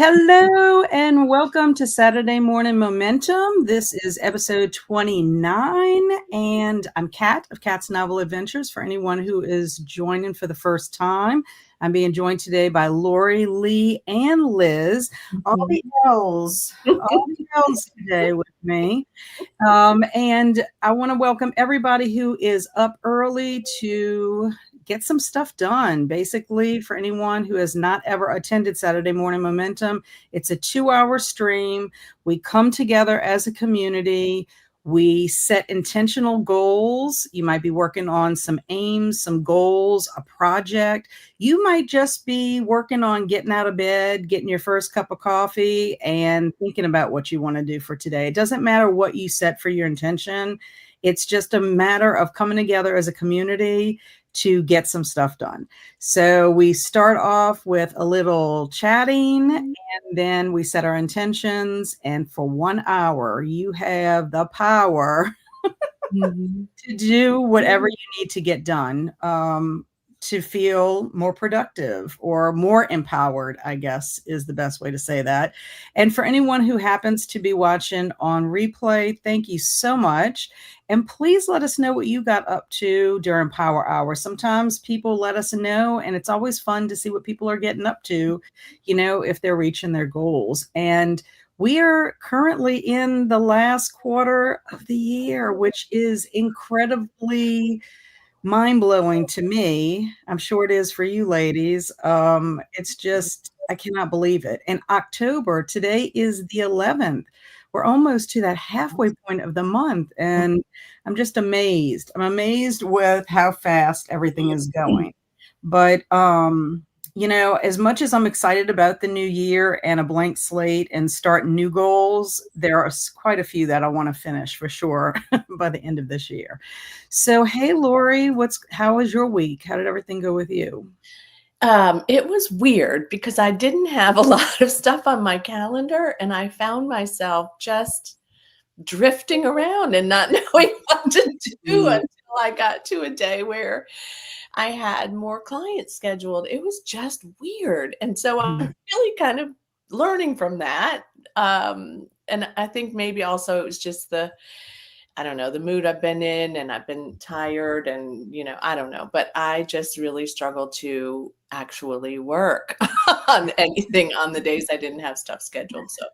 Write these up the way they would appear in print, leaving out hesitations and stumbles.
Hello and welcome to Saturday Morning Momentum. This is episode 29, and I'm Kat of Kat's Novel Adventures. For anyone who is joining for the first time, I'm being joined today by Laurie, Lee, and Liz. All the L's today with me. And I want to welcome everybody who is up early to get some stuff done. Basically, for anyone who has not ever attended Saturday Morning Momentum, it's a 2-hour stream. We come together as a community. We set intentional goals. You might be working on some aims, some goals, a project. You might just be working on getting out of bed, getting your first cup of coffee, and thinking about what you want to do for today. It doesn't matter what you set for your intention. It's just a matter of coming together as a community to get some stuff done. So we start off with a little chatting, and then we set our intentions. And for 1 hour, you have the power to do whatever you need to get done, to feel more productive or more empowered, I guess is the best way to say that. And for anyone who happens to be watching on replay, thank you so much. And please let us know what you got up to during Power Hour. Sometimes people let us know, and it's always fun to see what people are getting up to, if they're reaching their goals. And we are currently in the last quarter of the year, which is incredibly mind-blowing to me. I'm sure it is for you ladies. It's just, I cannot believe it. And October, today is the 11th. We're almost to that halfway point of the month, and I'm just amazed. I'm amazed with how fast everything is going. But as much as I'm excited about the new year and a blank slate and starting new goals, there are quite a few that I want to finish for sure by the end of this year. So, hey, Laurie, how was your week? How did everything go with you? It was weird because I didn't have a lot of stuff on my calendar, and I found myself just drifting around and not knowing what to do until I got to a day where I had more clients scheduled. It was just weird. And so I'm really kind of learning from that. And I think maybe also it was just the mood I've been in, and I've been tired, and, I don't know, but I just really struggled to actually work on anything on the days I didn't have stuff scheduled. So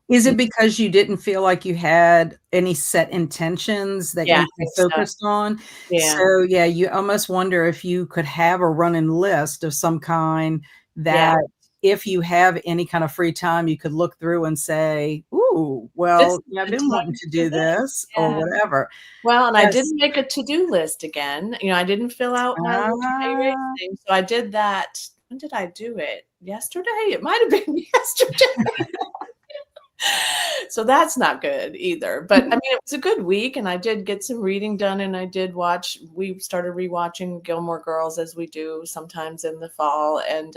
is it because you didn't feel like you had any set intentions that you focused on? Yeah. So, yeah, you almost wonder if you could have a running list of some kind that if you have any kind of free time, you could look through and say, ooh, well, I've been wanting to do this or whatever. Well, and I didn't make a to-do list again. I didn't fill out my little pay raise thing. So I did that. When did I do it? Yesterday? It might have been yesterday. So that's not good either. But I mean, it was a good week, and I did get some reading done, and we started rewatching Gilmore Girls, as we do sometimes in the fall. And,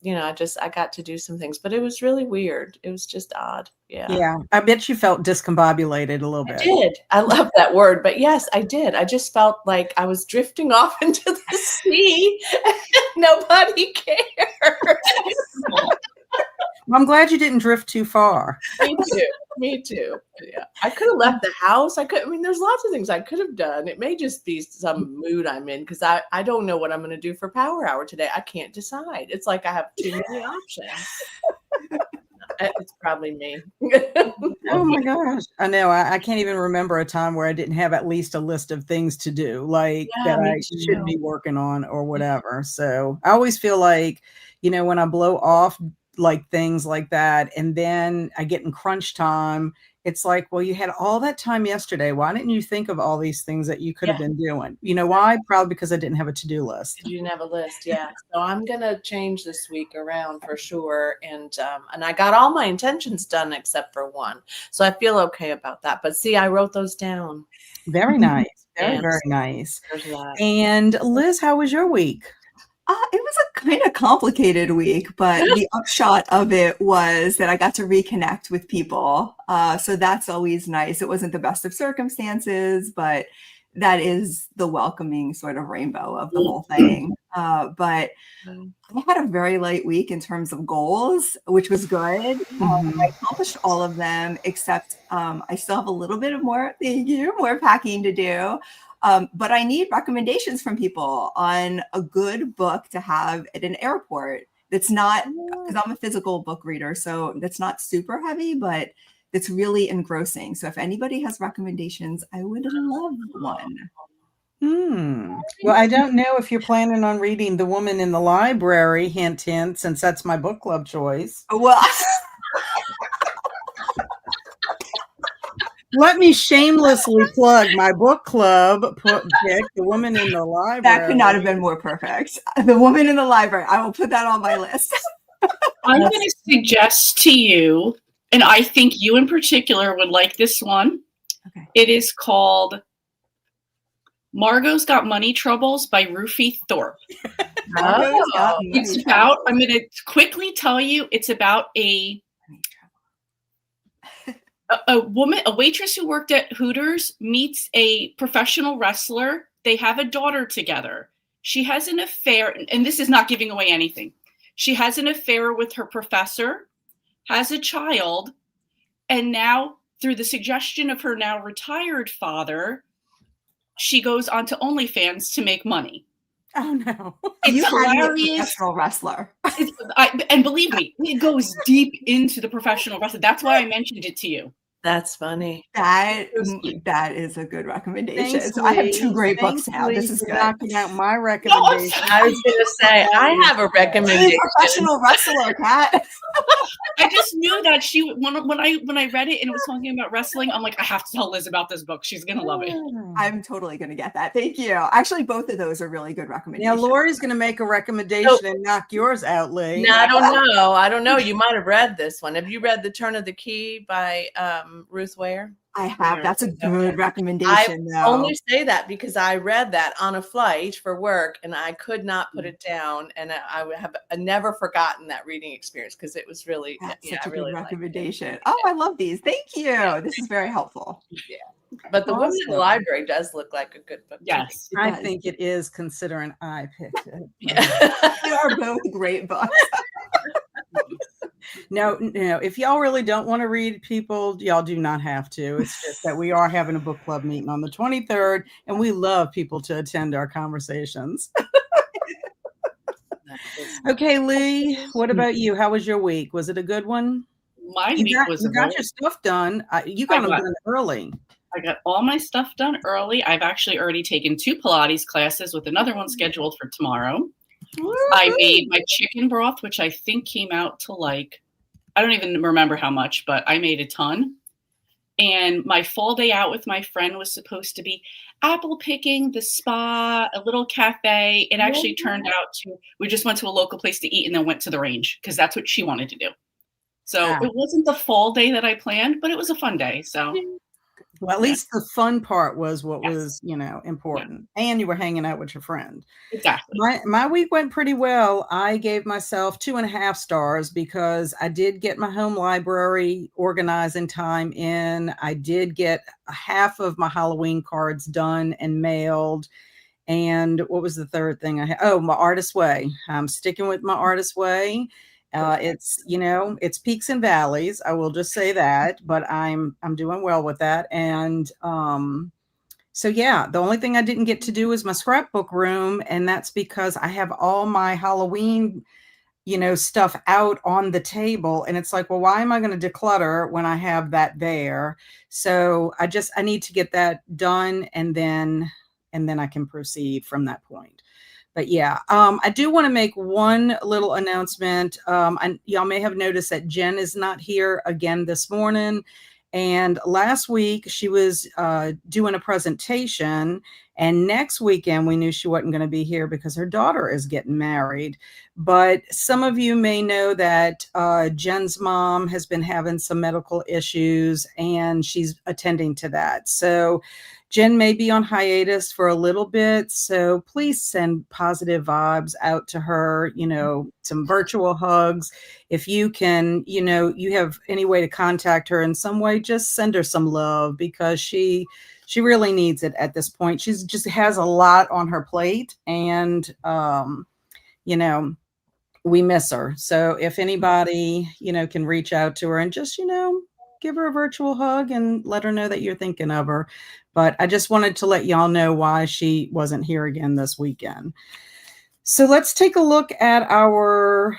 I got to do some things, but it was really weird. It was just odd. Yeah. Yeah. I bet you felt discombobulated a little bit. I did. I love that word, but yes, I did. I just felt like I was drifting off into the sea and nobody cared. Well, I'm glad you didn't drift too far. Me too. Yeah. I could have left the house. There's lots of things I could have done. It may just be some mood I'm in, because I don't know what I'm going to do for Power Hour today. I can't decide. It's like I have too many options. It's probably me. Oh my gosh. I know. I can't even remember a time where I didn't have at least a list of things to do, that I should be working on or whatever. So I always feel like, when I blow off like things like that, and then I get in crunch time, it's like, well, you had all that time yesterday. Why didn't you think of all these things that you could have been doing? You know why? Probably because I didn't have a to-do list. You didn't have a list, yeah. So I'm gonna change this week around for sure. And I got all my intentions done except for one, so I feel okay about that. But see, I wrote those down. Very nice. Very nice. And Liz, how was your week? It was a kind of complicated week, but the upshot of it was that I got to reconnect with people. So that's always nice. It wasn't the best of circumstances, but that is the welcoming sort of rainbow of the whole thing. But I had a very light week in terms of goals, which was good. I accomplished all of them, except I still have a little bit of more packing to do. But I need recommendations from people on a good book to have at an airport. That's not, because I'm a physical book reader, so that's not super heavy, but it's really engrossing. So if anybody has recommendations, I would love one. Well, I don't know if you're planning on reading The Woman in the Library, hint, hint, since that's my book club choice. Well, let me shamelessly plug my book club pick, The Woman in the Library. That could not have been more perfect. The Woman in the Library. I will put that on my list. I'm going to suggest to you, and I think you in particular would like this one. Okay. It is called Margot's Got Money Troubles by Rufy Thorpe. It's about, I'm going to quickly tell you, it's about a woman, a waitress who worked at Hooters meets a professional wrestler. They have a daughter together. She has an affair, and this is not giving away anything. She has an affair with her professor, has a child, and now through the suggestion of her now retired father, she goes onto OnlyFans to make money. Oh no! It's hilarious. A professional wrestler. And believe me, it goes deep into the professional wrestling. That's why I mentioned it to you. That's funny. That is a good recommendation. Thanks, so I have two great books now. Lee, This is good. knocking out my recommendation. I was going to say, I have a recommendation. Professional wrestler, Kat. I just knew that she when I read it and it was talking about wrestling, I'm like, I have to tell Liz about this book. She's gonna love it. I'm totally gonna get that. Thank you. Actually, both of those are really good recommendations. Now Laurie's gonna make a recommendation and knock yours out, Lee. No, I don't know. You might have read this one. Have you read The Turn of the Key by Ruth Ware? I have. That's a good recommendation, I only say that because I read that on a flight for work and I could not put it down. And I would have never forgotten that reading experience because it was really, such a really good recommendation. Oh, I love these. Thank you. This is very helpful. Yeah. But The Woman in the Library does look like a good book. Yes. I think it is, considering I picked it. Yeah. They are both great books. No, if y'all really don't want to read, people, y'all do not have to. It's just that we are having a book club meeting on the 23rd, and we love people to attend our conversations. Okay, Lee, what about you? How was your week? Was it a good one? My week was you got your stuff done. You got them done early. I got all my stuff done early. I've actually already taken 2 Pilates classes with another one scheduled for tomorrow. I made my chicken broth, which I think came out to I don't even remember how much, but I made a ton. And my full day out with my friend was supposed to be apple picking, the spa, a little cafe. It actually turned out we just went to a local place to eat and then went to the range because that's what she wanted to do. So it wasn't the full day that I planned, but it was a fun day. So. Well, at least the fun part was what was, important. Yeah. And you were hanging out with your friend. Exactly. My week went pretty well. I gave myself 2.5 stars because I did get my home library organizing time in. I did get half of my Halloween cards done and mailed. And what was the third thing I had? Oh, my Artist Way. I'm sticking with my Artist Way. It's, it's peaks and valleys. I will just say that, but I'm doing well with that. And so, yeah, the only thing I didn't get to do is my scrapbook room. And that's because I have all my Halloween, stuff out on the table. And it's like, well, why am I going to declutter when I have that there? So I need to get that done. And then I can proceed from that point. But yeah, I do want to make one little announcement. Y'all may have noticed that Jen is not here again this morning. And last week she was doing a presentation. And next weekend we knew she wasn't going to be here because her daughter is getting married. But some of you may know that Jen's mom has been having some medical issues and she's attending to that. So Jen may be on hiatus for a little bit, so please send positive vibes out to her, some virtual hugs. If you can, you have any way to contact her in some way, just send her some love because she she really needs it at this point. She's just has a lot on her plate, and you know, we miss her. So if anybody, can reach out to her and just, give her a virtual hug and let her know that you're thinking of her. But I just wanted to let y'all know why she wasn't here again this weekend. So let's take a look at our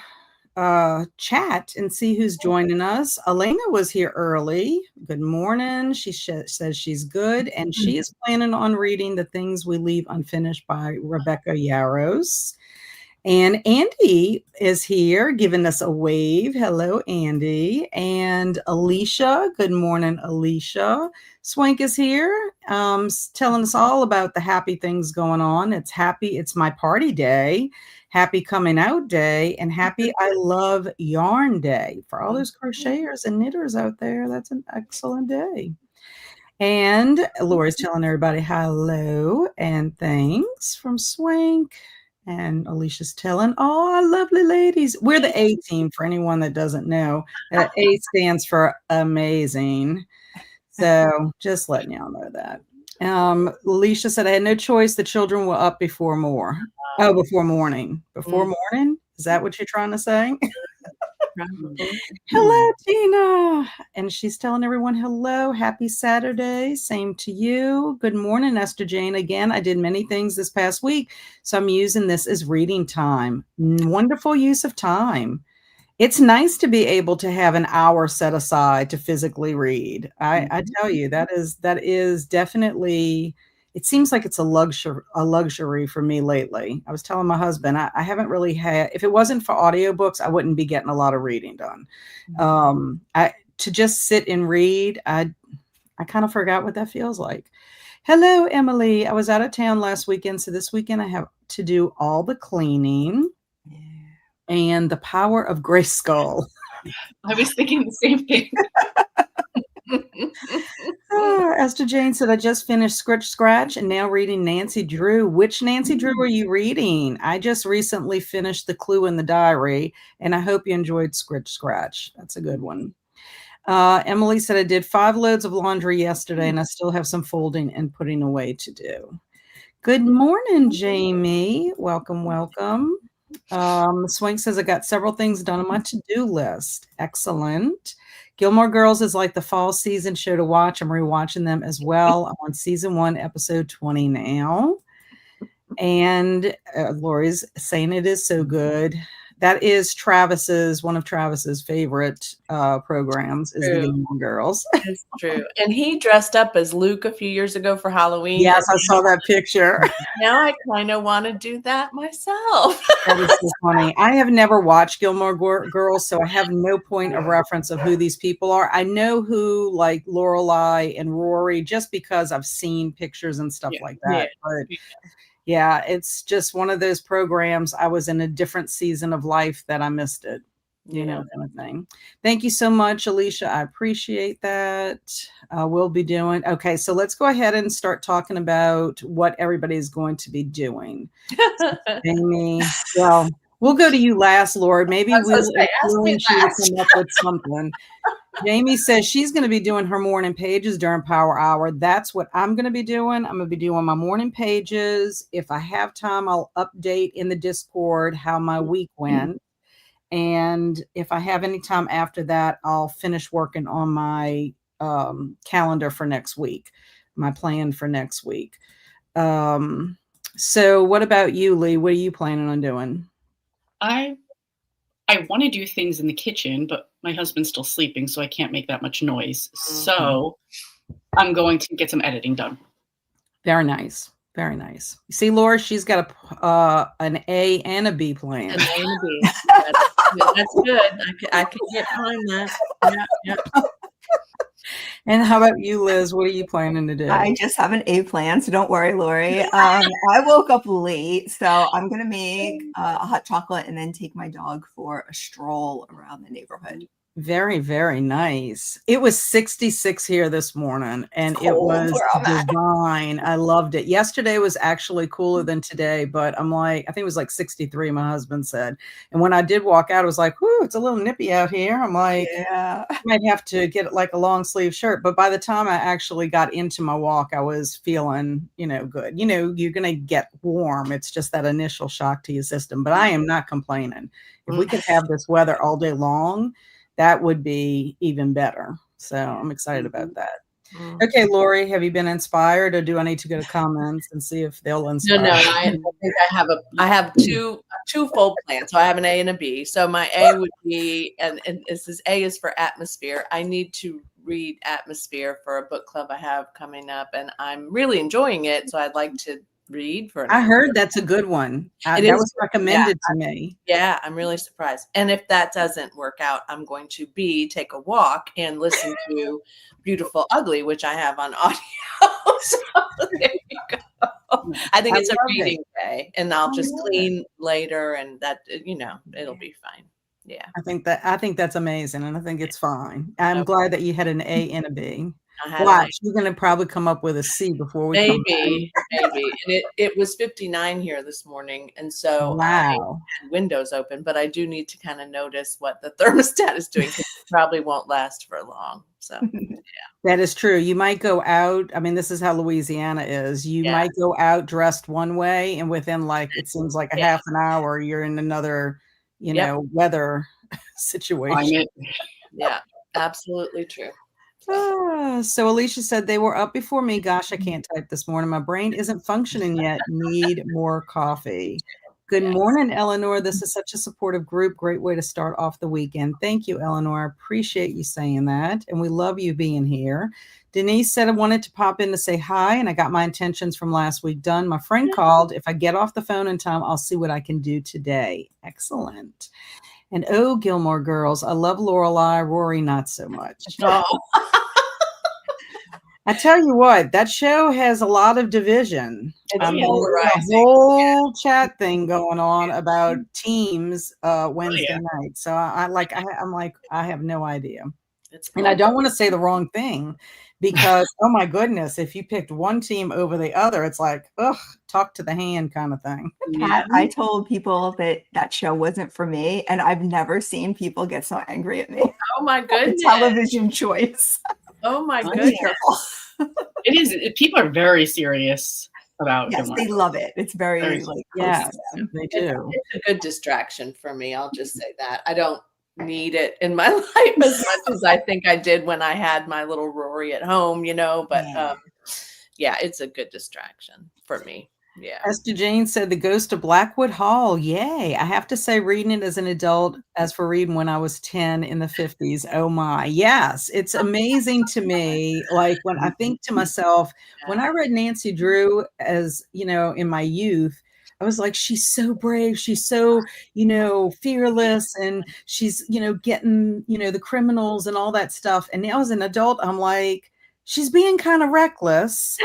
chat and see who's joining us. Elena was here early. Good morning. She says she's good, and she is planning on reading The Things We Leave Unfinished by Rebecca Yarros. And Andy is here giving us a wave. Hello, Andy. And Alicia. Good morning, Alicia. Swank is here telling us all about the happy things going on. It's my party day, happy coming out day, and happy I love yarn day. For all those crocheters and knitters out there, that's an excellent day. And Laura's telling everybody hello and thanks from Swank. And Alicia's telling, oh, lovely ladies. We're the A team for anyone that doesn't know. A stands for amazing. So just letting y'all know that. Alicia said, I had no choice. The children were up before morning. Before morning. Is that what you're trying to say? Hello, Tina. And she's telling everyone hello. Happy Saturday. Same to you. Good morning, Esther Jane. Again, I did many things this past week, so I'm using this as reading time. Wonderful use of time. It's nice to be able to have an hour set aside to physically read. I tell you, that is definitely. It seems like it's a luxury for me lately. I was telling my husband, I haven't really had, if it wasn't for audiobooks, I wouldn't be getting a lot of reading done. To just sit and read, I kind of forgot what that feels like. Hello, Emily. I was out of town last weekend, so this weekend I have to do all the cleaning and the power of Grayskull. I was thinking the same thing. Esther Jane said, I just finished Scratch and now reading Nancy Drew. Which Nancy Drew are you reading? I just recently finished The Clue in the Diary, and I hope you enjoyed Scratch. That's a good one. Emily said, I did 5 loads of laundry yesterday, and I still have some folding and putting away to do. Good morning, Jamie. Welcome, welcome. Swank says, I got several things done on my to-do list. Excellent. Gilmore Girls is like the fall season show to watch. I'm rewatching them as well. I'm on season 1, episode 20 now. And Laurie's saying it is so good. That is one of Travis's favorite programs is the Gilmore Girls. It's true. And he dressed up as Luke a few years ago for Halloween. Yes, I saw that picture. Now I kind of want to do that myself. That is so funny. I have never watched Gilmore Girls, so I have no point of reference of who these people are. I know who, like Lorelai and Rory, just because I've seen pictures and stuff like that. But yeah, it's just one of those programs. I was in a different season of life that I missed it, kind of thing. Thank you so much, Alicia. I appreciate that. We'll be doing. Okay, so let's go ahead and start talking about what everybody's going to be doing. Amy, well, we'll go to you last, Lord. Maybe we'll influence you to come up with something. Jamie says she's going to be doing her morning pages during Power Hour. That's what I'm going to be doing. I'm going to be doing my morning pages. If I have time, I'll update in the Discord how my week went. And if I have any time after that, I'll finish working on my calendar for next week, my plan for next week. So what about you, Lee? What are you planning on doing? I want to do things in the kitchen, but my husband's still sleeping, so I can't make that much noise. So I'm going to get some editing done. Very nice. Very nice. You see, Laura, she's got an A and a B plan. An A and a B. That's good. I can get behind that. Yeah. And how about you, Liz? What are you planning to do? I just have an A plan, so don't worry, Laurie. I woke up late, so I'm going to make a hot chocolate and then take my dog for a stroll around the neighborhood. Very, very nice. It was 66 here this morning, and it Cold was where I'm at. divine. I loved it. Yesterday was actually cooler than today, but I'm like, I think it was like 63, my husband said. And when I did walk out, I was like, whoo, it's a little nippy out here. I'm like, Yeah. I might have to get like a long sleeve shirt. But by the time I actually got into my walk, I was feeling, good. You're going to get warm. It's just that initial shock to your system. But I am not complaining. If we could have this weather all day long, that would be even better. So I'm excited about that. Okay, Laurie, have you been inspired, or do I need to go to comments and see if they'll inspire? No, I think I have two full plans. So I have an A and a B. So my A would be, and this is A is for atmosphere. I need to read Atmosphere for a book club I have coming up, and I'm really enjoying it. So I'd like to read for an I hour. heard that's a good one. That was recommended to me. Yeah, I'm really surprised. And if that doesn't work out, I'm going to take a walk and listen to Beautiful Ugly, which I have on audio. So there you go. I think it's a reading day, and I'll just clean later, and that it'll be fine. Yeah, I think that's amazing, and I think it's fine. I'm glad that you had an A and a B. Watch, you're going to probably come up with a C before we come back. Maybe. And it was 59 here this morning, and so I had windows open, but I do need to kind of notice what the thermostat is doing, because it probably won't last for long. So yeah. That is true. You might go out. I mean, this is how Louisiana is. You might go out dressed one way, and within it seems like a half an hour, you're in another, weather situation. Yeah, absolutely true. So Alicia said they were up before me. Gosh, I can't type this morning. My brain isn't functioning yet. Need more coffee. Good morning, Eleanor. This is such a supportive group. Great way to start off the weekend. Thank you, Eleanor. I appreciate you saying that. And we love you being here. Denise said I wanted to pop in to say hi, and I got my intentions from last week done. My friend called. If I get off the phone in time, I'll see what I can do today. Excellent. And oh, Gilmore Girls, I love Lorelai. Rory, not so much. Oh. I tell you what, that show has a lot of division. It's a whole chat thing going on about teams Wednesday night. So I'm like, I have no idea. And I don't want to say the wrong thing, because, oh my goodness, if you picked one team over the other, it's like, ugh, talk to the hand kind of thing. Kat, I told people that show wasn't for me, and I've never seen people get so angry at me. Oh my goodness. Television choice. Oh my goodness. It is. People are very serious about it. Yes, they love it. It's very yes, they do. It's a good distraction for me. I'll just say that. I don't need it in my life as much as I think I did when I had my little Rory at home, but it's a good distraction for me. Yeah. Esther Jane said The Ghost of Blackwood Hall. Yay. I have to say, reading it as an adult, as for reading when I was 10 in the 50s. Oh my. Yes. It's amazing to me. Like, when I think to myself, when I read Nancy Drew as, in my youth, I was like, she's so brave. She's so, fearless, and she's, getting, the criminals and all that stuff. And now as an adult, I'm like, she's being kind of reckless.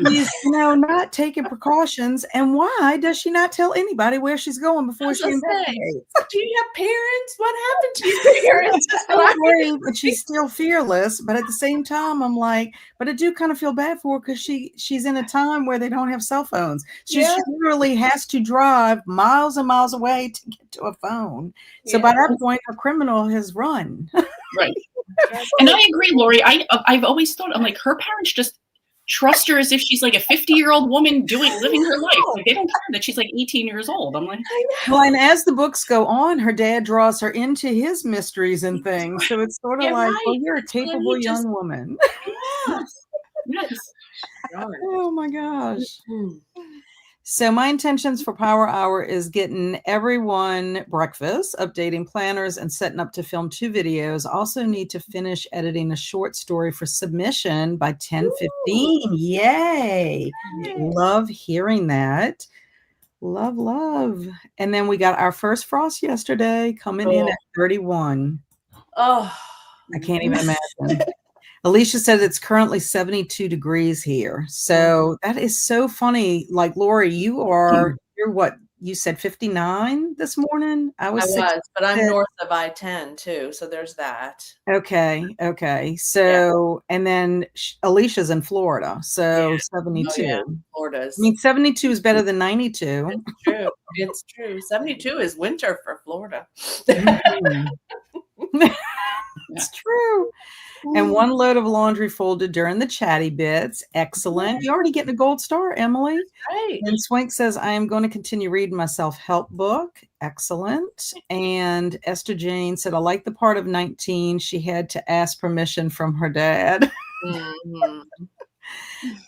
She's, not taking precautions. And why does she not tell anybody where she's going before she investigates? Do you have parents? What happened to your parents? So brave, but she's still fearless. But at the same time, I'm like, but I do kind of feel bad for her, because she's in a time where they don't have cell phones. She literally has to drive miles and miles away to get to a phone. So by that point, a criminal has run. Right. And I agree, Laurie. I've always thought, I'm like, her parents just trust her as if she's like a 50-year-old woman living her life. Like, they don't care that she's like 18 years old. I'm like, well, and as the books go on, her dad draws her into his mysteries and things. So it's sort of like, well, you're a capable young woman. Yes. Oh my gosh. So my intentions for Power Hour is getting everyone breakfast, updating planners, and setting up to film 2 videos. Also need to finish editing a short story for submission by 10:15. Yay. Love hearing that. Love. And then we got our first frost yesterday, coming in at 31. Oh, I can't even imagine. Alicia said it's currently 72 degrees here. So that is so funny. Like, Laurie, you're what, you said 59 this morning. I I was was, but I'm 66. north of I-10 too, so there's that. Okay. So, and then Alicia's in Florida, so Yeah. 72. Oh yeah, I Florida's. mean, 72 is better than 92. It's true. It's true. 72 is winter for Florida. Mhm. It's true. And one load of laundry folded during the chatty bits. Excellent. You're already getting a gold star, Emily. Right. And Swank says, I am going to continue reading my self-help book. Excellent. And Esther Jane said, I like the part of 19. She had to ask permission from her dad. Mhm.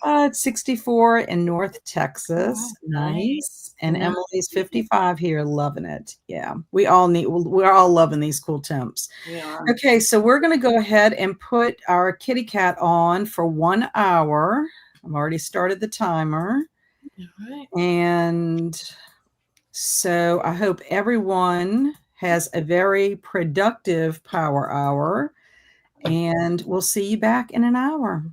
It's 64 in North Texas. Nice. And Nice. Emily's 55 here, loving it. Yeah. We're all loving these cool temps. We are. Okay, so we're going to go ahead and put our kitty cat on for 1 hour. I've already started the timer. All right. And so I hope everyone has a very productive power hour. And we'll see you back in an hour.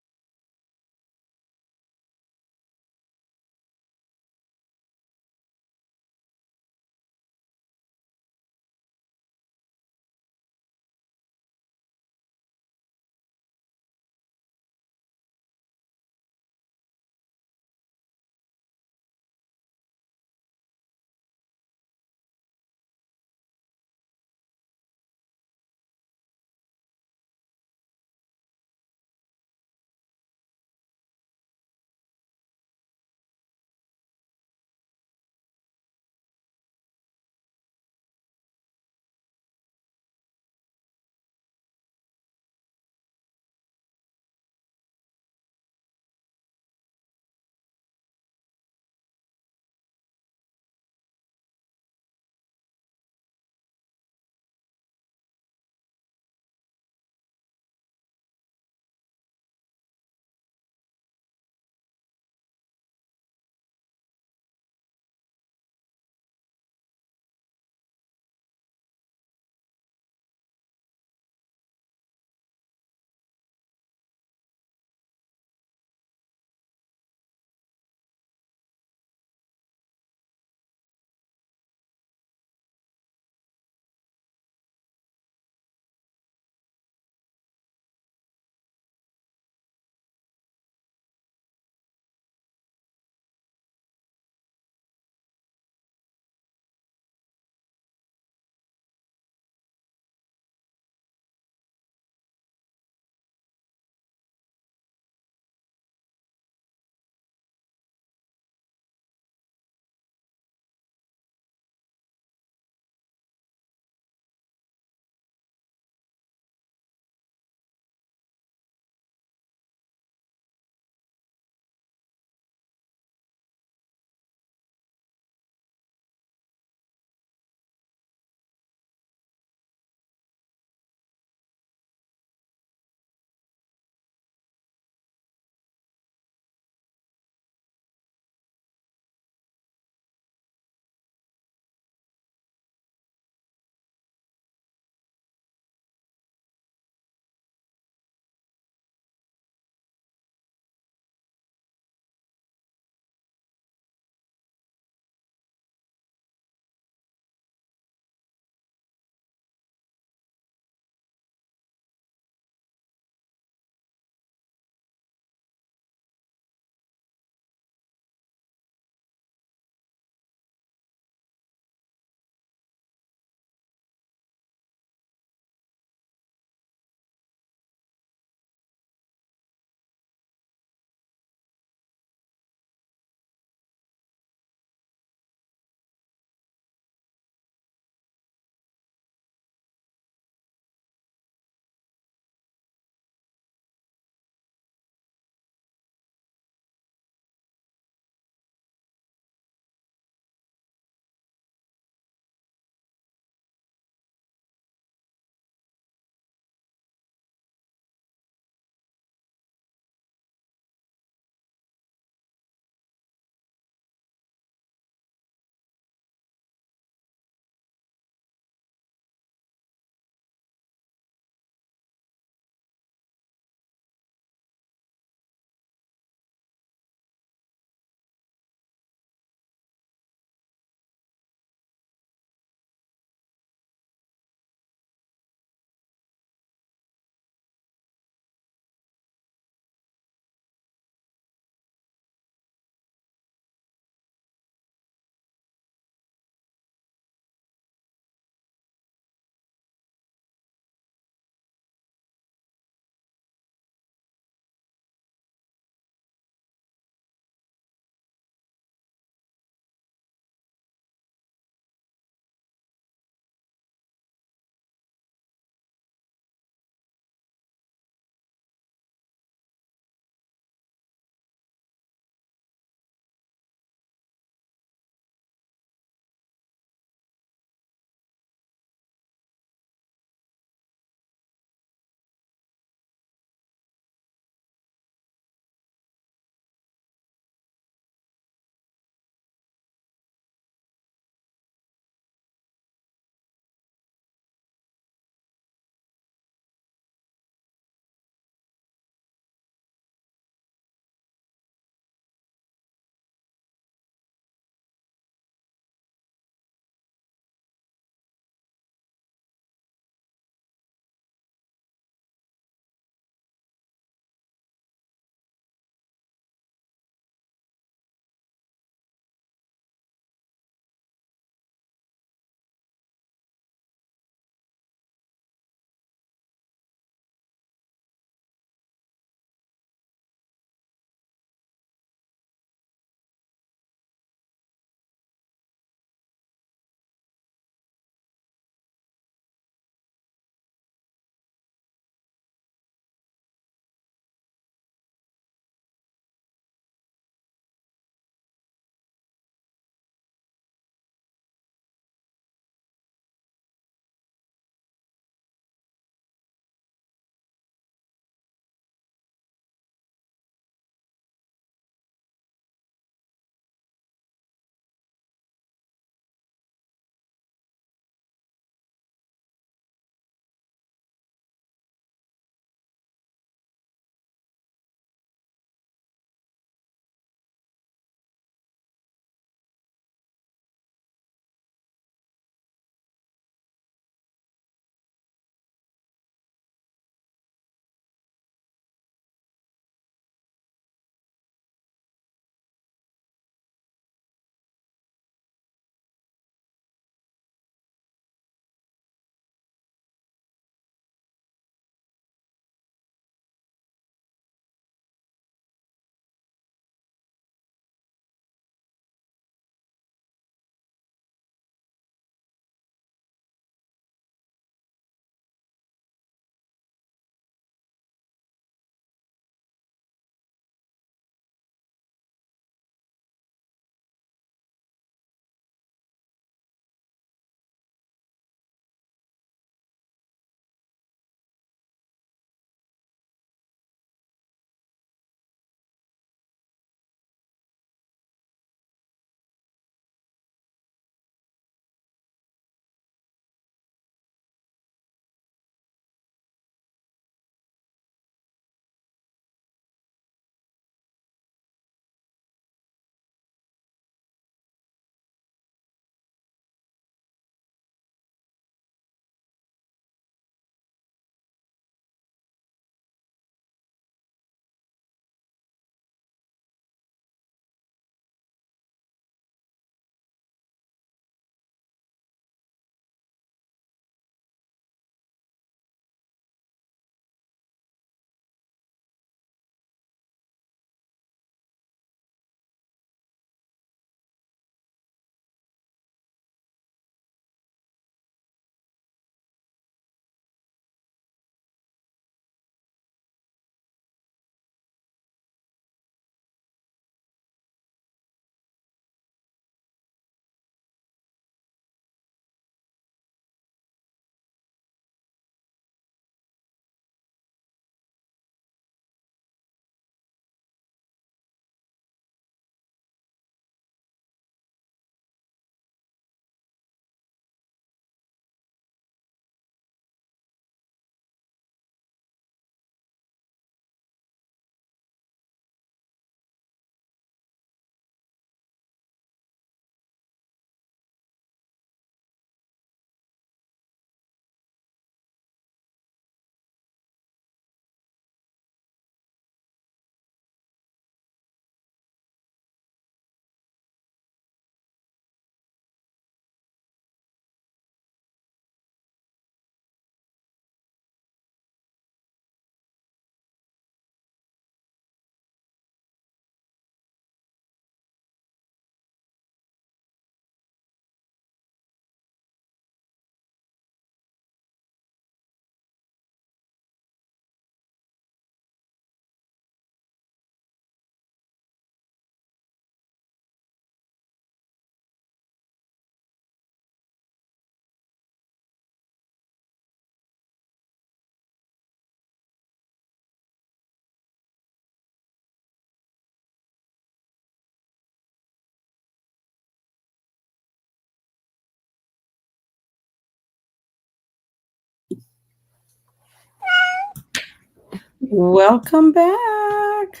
Welcome back.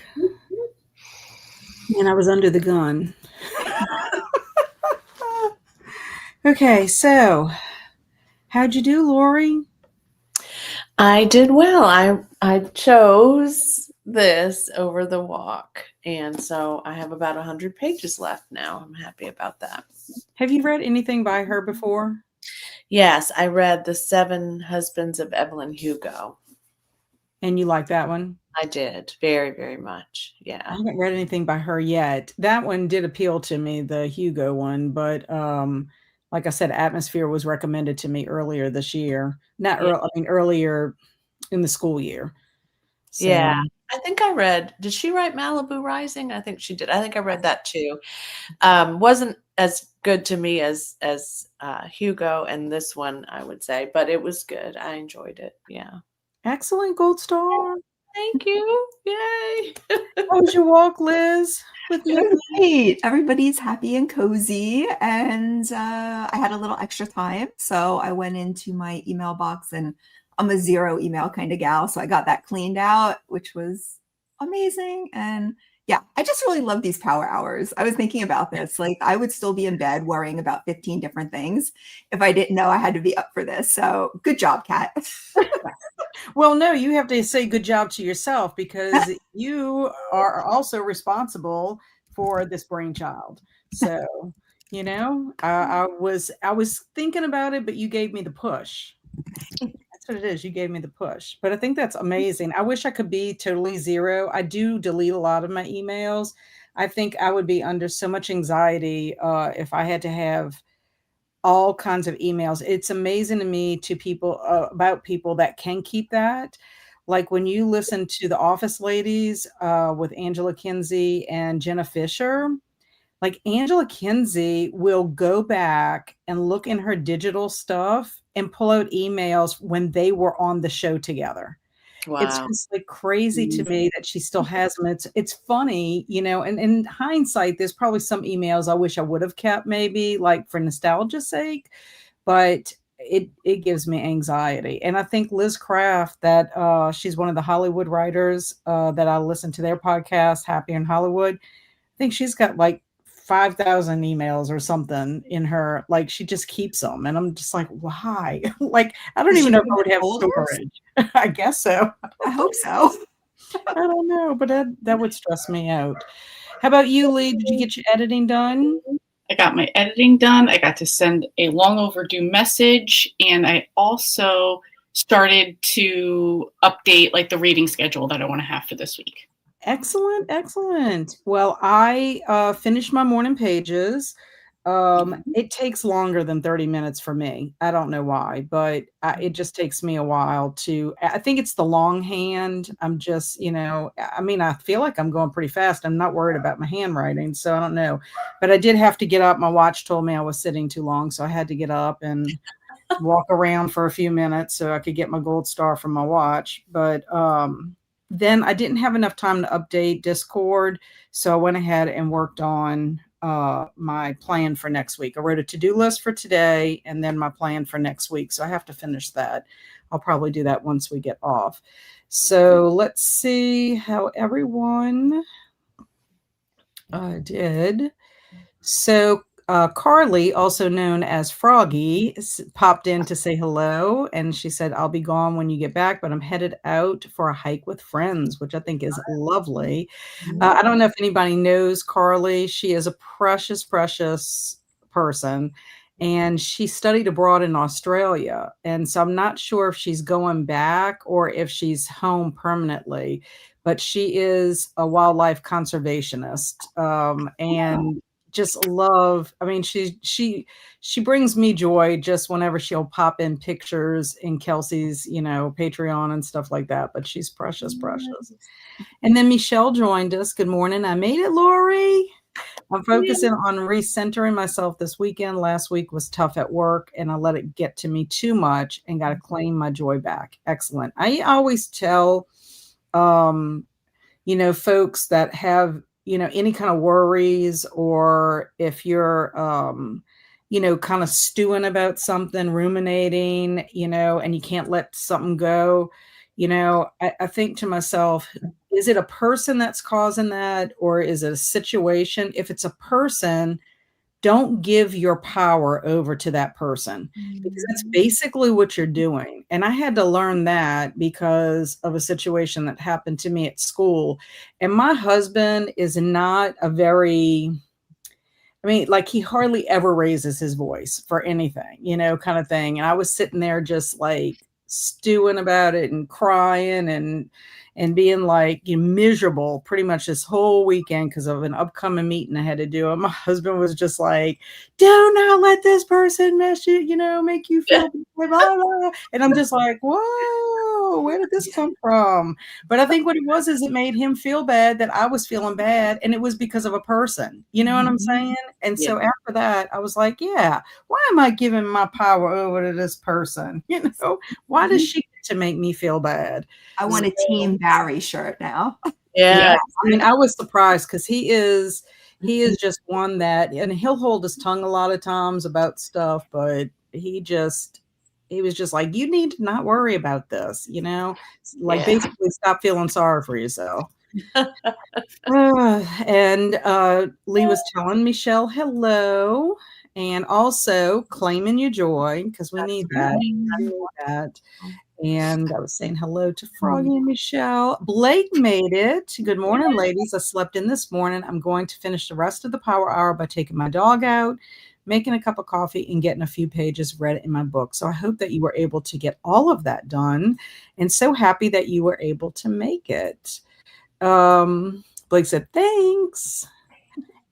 And I was under the gun. Okay, so how'd you do, Laurie? I did well. I chose this over the walk, and so I have about 100 pages left now. I'm happy about that. Have you read anything by her before? Yes, I read The 7 Husbands of Evelyn Hugo. And you like that one? I did very, very much. I Yeah. haven't read anything by her yet. That one did appeal to me, the Hugo one, but like I said, Atmosphere was recommended to me earlier this year. Not Yeah. early, I mean earlier in the school year. So, Yeah. I think I read, did she write Malibu Rising? I think she did. I think I read that too. Wasn't as good to me as Hugo and this one, I would say, but it was good. I enjoyed it. Yeah. excellent, Gold Star. Thank you. Yay. How was your walk, Liz? With It me? was great. Everybody's happy and cozy, and I had a little extra time, so I went into my email box, and I'm a zero email kind of gal, so I got that cleaned out, which was amazing. And yeah, I just really love these power hours. I was thinking about this, like I would still be in bed worrying about 15 different things if I didn't know I had to be up for this. So good job, Kat. Well, no, you have to say good job to yourself because you are also responsible for this brainchild. So, I was thinking about it, but you gave me the push. That's what it is. You gave me the push. But I think that's amazing. I wish I could be totally zero. I do delete a lot of my emails. I think I would be under so much anxiety if I had to have all kinds of emails. It's amazing to me about people that can keep that. Like when you listen to the Office Ladies with Angela Kinsey and Jenna Fisher, like Angela Kinsey will go back and look in her digital stuff and pull out emails when they were on the show together. It's Wow. just like crazy to me that she still has them. It's funny, and in hindsight, there's probably some emails I wish I would have kept maybe like for nostalgia's sake, but it gives me anxiety. And I think Liz Craft, that she's one of the Hollywood writers that I listen to their podcast, Happy in Hollywood. I think she's got like 5,000 emails or something in her, like she just keeps them. And I'm just like, why? Like, I don't Does even she know if keep I would it have folders? storage. I guess so. I hope so. I don't know, but that would stress me out. How about you, Lee? Did you get your editing done? I got my editing done. I got to send a long overdue message, and I also started to update like the reading schedule that I want to have for this week. Excellent, excellent. Well, I finished my morning pages. It takes longer than 30 minutes for me. I don't know why, but it just takes me a while I think it's the longhand. I'm just, I mean, I feel like I'm going pretty fast. I'm not worried about my handwriting, so I don't know. But I did have to get up. My watch told me I was sitting too long, so I had to get up and walk around for a few minutes so I could get my gold star from my watch. But then I didn't have enough time to update Discord, so I went ahead and worked on my plan for next week. I wrote a to-do list for today and then my plan for next week. So I have to finish that. I'll probably do that once we get off. So let's see how everyone did. So Carly, also known as Froggy, popped in to say hello. And she said, I'll be gone when you get back, but I'm headed out for a hike with friends, which I think is lovely. I don't know if anybody knows Carly. She is a precious, precious person. And she studied abroad in Australia. And so I'm not sure if she's going back or if she's home permanently, but she is a wildlife conservationist. And just love, I mean, she brings me joy just whenever she'll pop in pictures in Kelsey's, Patreon and stuff like that. But she's precious, precious. And then Michelle joined us. Good morning. I made it, Laurie. I'm focusing on recentering myself this weekend. Last week was tough at work and I let it get to me too much and got to claim my joy back. Excellent. I always tell, folks that have, any kind of worries, or if you're, kind of stewing about something, ruminating, and you can't let something go, I think to myself, is it a person that's causing that, or is it a situation? If it's a person, don't give your power over to that person, because that's basically what you're doing. And I had to learn that because of a situation that happened to me at school. And my husband is not like he hardly ever raises his voice for anything, kind of thing. And I was sitting there just like stewing about it and crying and being like miserable pretty much this whole weekend because of an upcoming meeting I had to do. And my husband was just like, do not let this person mess you, make you feel blah, blah, blah. And I'm just like, whoa, where did this come from? But I think what it was is it made him feel bad that I was feeling bad. And it was because of a person, you know what I'm saying? And so after that, I was like, yeah, why am I giving my power over to this person? Why does she get to make me feel bad? I want a Team Barry shirt now. Yeah. I mean, I was surprised because he is just one that, and he'll hold his tongue a lot of times about stuff, but he was just like, you need to not worry about this, basically stop feeling sorry for yourself. And Lee was telling Michelle hello, and also claiming your joy, because we need that. I need that. And I was saying hello to Froggy and Michelle. Blake made it. Good morning, ladies. I slept in this morning. I'm going to finish the rest of the power hour by taking my dog out, making a cup of coffee, and getting a few pages read in my book. So I hope that you were able to get all of that done, and so happy that you were able to make it. Blake said, thanks.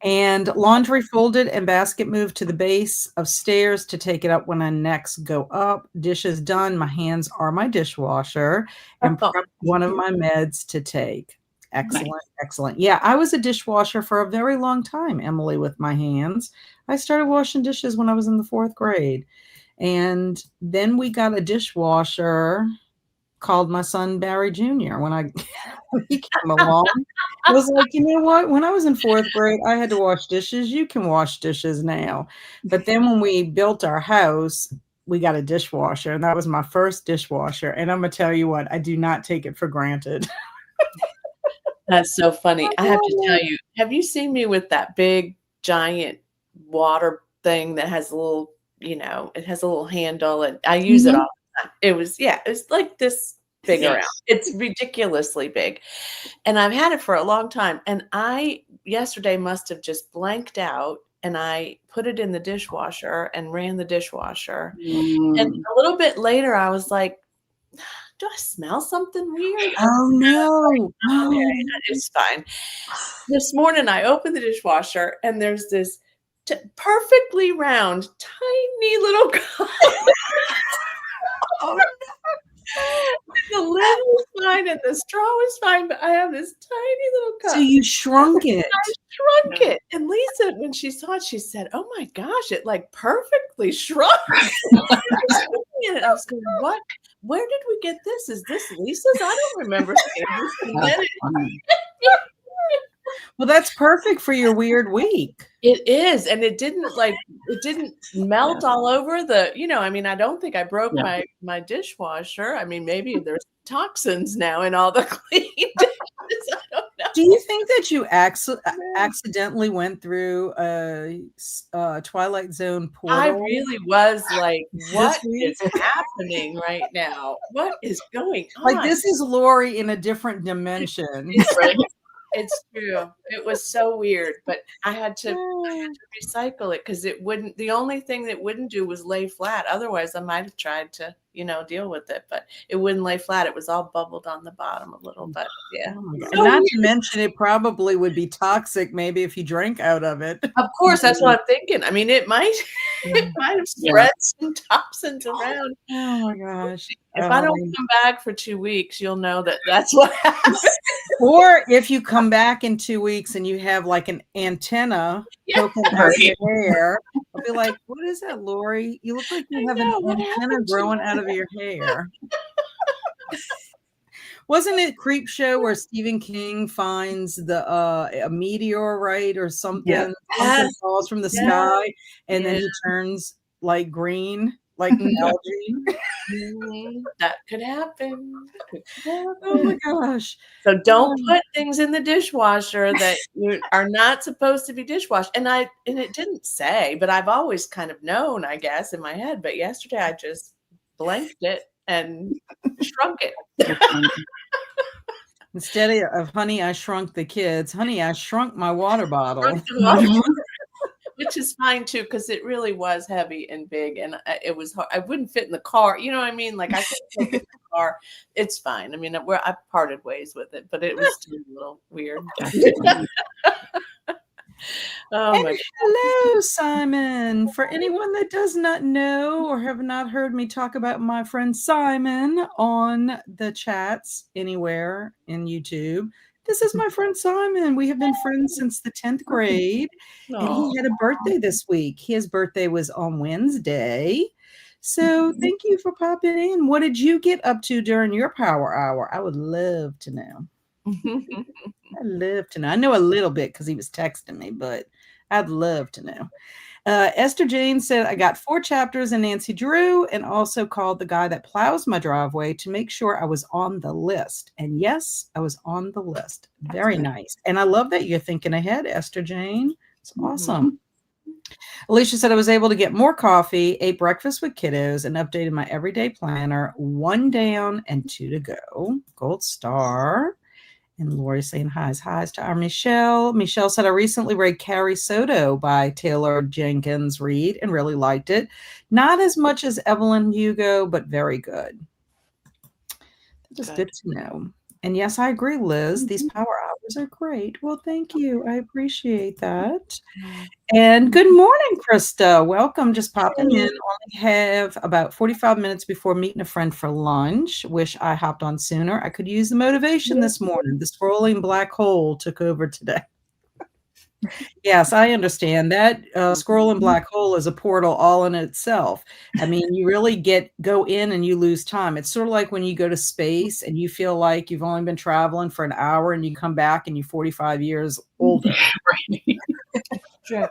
And laundry folded and basket moved to the base of stairs to take it up when I next go up. Dishes done. My hands are my dishwasher, and prepped one of my meds to take. Excellent. Nice. Excellent. Yeah, I was a dishwasher for a very long time, Emily, with my hands. I started washing dishes when I was in the 4th grade. And then we got a dishwasher called my son Barry Jr. when he came along. I was like, you know what? When I was in 4th grade, I had to wash dishes. You can wash dishes now. But then when we built our house, we got a dishwasher, and that was my first dishwasher. And I'm going to tell you what, I do not take it for granted. That's so funny. I have to tell you, have you seen me with that big, giant water thing that has a little, it has a little handle, and I use it all the time. It was like this big around. It's ridiculously big. And I've had it for a long time. And I yesterday must have just blanked out, and I put it in the dishwasher and ran the dishwasher. And a little bit later, I was like, do I smell something weird? Oh, no. Okay, it's fine. This morning, I opened the dishwasher, and there's this perfectly round, tiny little cup. Oh, no. The lid was fine and the straw was fine, but I have this tiny little cup. So you shrunk it. I shrunk it. And Lisa, when she saw it, she said, oh my gosh, it like perfectly shrunk. I was going, what? Where did we get this? Is this Lisa's? I don't remember seeing this. Well, that's perfect for your weird week. It is. And it didn't melt all over the, I don't think I broke my dishwasher. I mean, maybe there's toxins now in all the clean dishes. I don't know. Do you think that you accidentally went through a Twilight Zone portal? I really was like, what is happening right now? What is going on? Like, this is Laurie in a different dimension. It's true. It was so weird, but I had to recycle it because the only thing that wouldn't do was lay flat. Otherwise, I might have tried to, deal with it, but it wouldn't lay flat. It was all bubbled on the bottom a little, but yeah. Oh, and not to mention, it probably would be toxic maybe if you drank out of it. Of course, that's what I'm thinking. I mean, it might have spread some toxins around. Oh my gosh. If I don't come back for 2 weeks, you'll know that's what happened. Or if you come back in 2 weeks and you have like an antenna poking out of your hair, I'll be like, what is that, Laurie? You look like you have an antenna growing out of your hair. Wasn't it Creep Show where Stephen King finds a meteorite or something? Something falls from the sky and then he turns like green. like algae. That could happen. Oh my gosh. So don't put things in the dishwasher that you are not supposed to be dishwashed. And it didn't say, but I've always kind of known, I guess, in my head. But yesterday I just blanked it and shrunk it. Instead of honey, I shrunk the kids. Honey, I shrunk my water bottle. Shrunk the water, which is fine too, because it really was heavy and big, and it was hard. I wouldn't fit in the car. You know what I mean? Like I couldn't take it in the car. It's fine. I mean, I parted ways with it, but it was still a little weird. Oh my! Hello, Simon. For anyone that does not know or have not heard me talk about my friend Simon on the chats anywhere in YouTube, this is my friend Simon. We have been friends since the 10th grade, and he had a birthday this week. His birthday was on Wednesday. So thank you for popping in. What did you get up to during your power hour? I would love to know. I'd love to know. I know a little bit because he was texting me, but I'd love to know. Esther Jane said, I got 4 chapters in Nancy Drew and also called the guy that plows my driveway to make sure I was on the list. And yes, I was on the list. Very nice. And I love that you're thinking ahead, Esther Jane. It's awesome. Alicia said I was able to get more coffee, ate breakfast with kiddos, and updated my everyday planner. 1 down and 2 to go. Gold star. And Laurie saying highs to our Michelle. Michelle said, I recently read Carrie Soto by Taylor Jenkins Reid and really liked it. Not as much as Evelyn Hugo, but very good. Just good to know. And yes, I agree, Liz. These power hours are great. Well, thank you. I appreciate that. And good morning, Krista. Welcome. Just popping in. Only have about 45 minutes before meeting a friend for lunch. Wish I hopped on sooner. I could use the motivation this morning. The scrolling black hole took over today. Yes, I understand that. Scrolling black hole is a portal all in itself. I mean, you really go in and you lose time. It's sort of like when you go to space and you feel like you've only been traveling for an hour and you come back and you're 45 years older. Sure.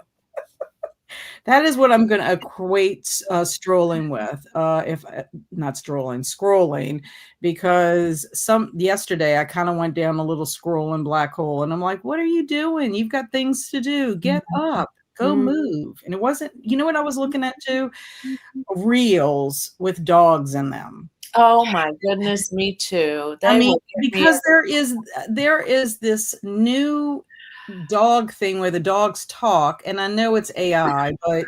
That is what I'm going to equate strolling with, if not scrolling, because yesterday I kind of went down a little scrolling black hole, and I'm like, "What are you doing? You've got things to do. Get up, go move." And it wasn't, you know what I was looking at too? Reels with dogs in them. Oh my goodness, me too. I mean, because there is this new dog thing where the dogs talk, and I know it's AI, but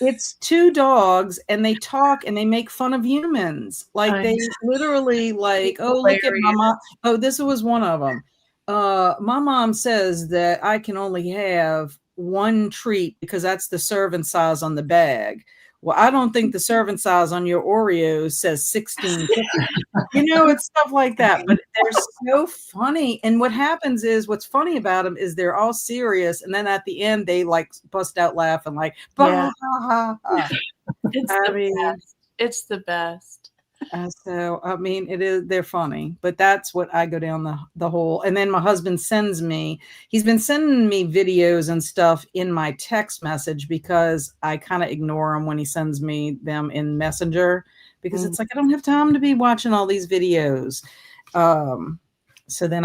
it's 2 dogs and they talk and they make fun of humans. Like they literally like, oh, look at my mom. Oh, this was one of them. My mom says that I can only have 1 treat because that's the serving size on the bag. Well, I don't think the serving size on your Oreos says 16. You know, it's stuff like that, but they're so funny. And what happens is, what's funny about them is they're all serious, and then at the end they like bust out laughing, like, bah, ha, ha. It's the best. So I mean, they're funny, but that's what I go down the hole. And then my husband he's been sending me videos and stuff in my text message because I kind of ignore him when he sends me them in Messenger, because it's like I don't have time to be watching all these videos. So then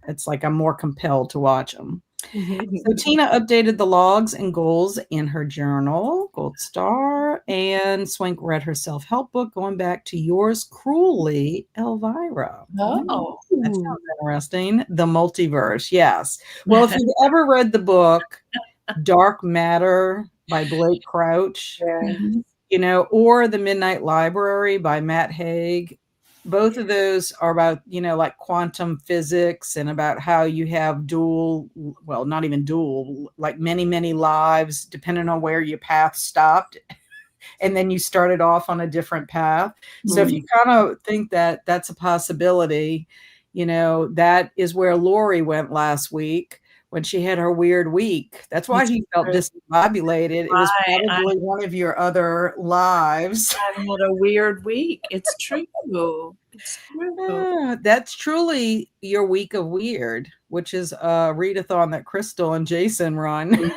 it's like I'm more compelled to watch them. So Tina updated the logs and goals in her journal, gold star, and Swank read her self-help book, going back to Yours Cruelly, Elvira. Oh, that sounds interesting. The multiverse, yes. Well, if you've ever read the book Dark Matter by Blake Crouch, you know, or The Midnight Library by Matt Haig, both of those are about, you know, like quantum physics and about how you have not even dual, like many, many lives, depending on where your path stopped. And then you started off on a different path. So if you kind of think that that's a possibility, you know, that is where Laurie went last week when she had her weird week. That's why he felt discombobulated. It was probably one of your other lives. I had a weird week. It's true. It's true. That's truly your week of weird, which is a readathon that Crystal and Jason run.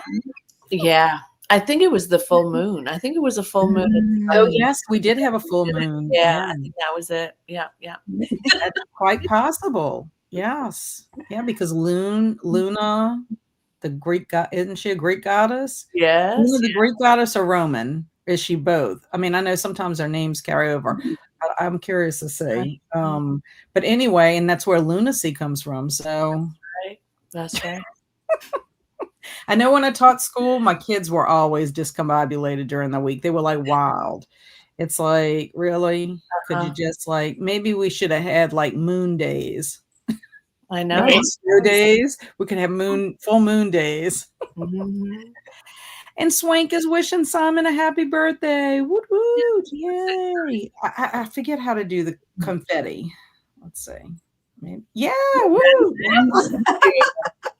Yeah. I think it was the full moon. I think it was a full moon. Oh, yes, we did have a full moon. Yeah, I think that was it. Yeah. That's quite possible. Yes. Yeah, because Luna, the Greek god, isn't she a Greek goddess? Yes. Luna, the Greek goddess, or Roman? Is she both? I mean, I know sometimes their names carry over. I'm curious to see. But anyway, and that's where lunacy comes from. So That's right. I know when I taught school, my kids were always discombobulated during the week. They were like wild. It's like, really? Could you just like, maybe we should have had like moon days. I know. Right. Snow days. We could have full moon days. Mhm. And Swank is wishing Simon a happy birthday. Woot woot. Yay. I forget how to do the confetti. Let's see. Maybe. Yeah. Woo.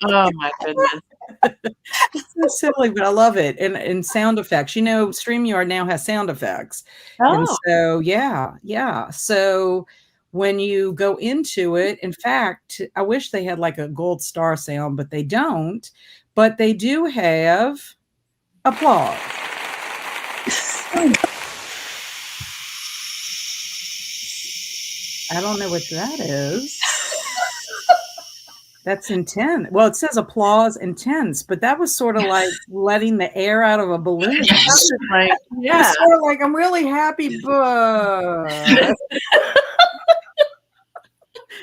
Oh my goodness. It's so silly, but I love it. And sound effects. You know, StreamYard now has sound effects. And Oh, so, yeah. So when you go into it, in fact, I wish they had like a gold star sound, but they don't. But they do have applause. I don't know what that is. That's intense. Well, it says applause intense, but that was sort of like letting the air out of a balloon. like, Yeah. It's sort of like, I'm really happy, but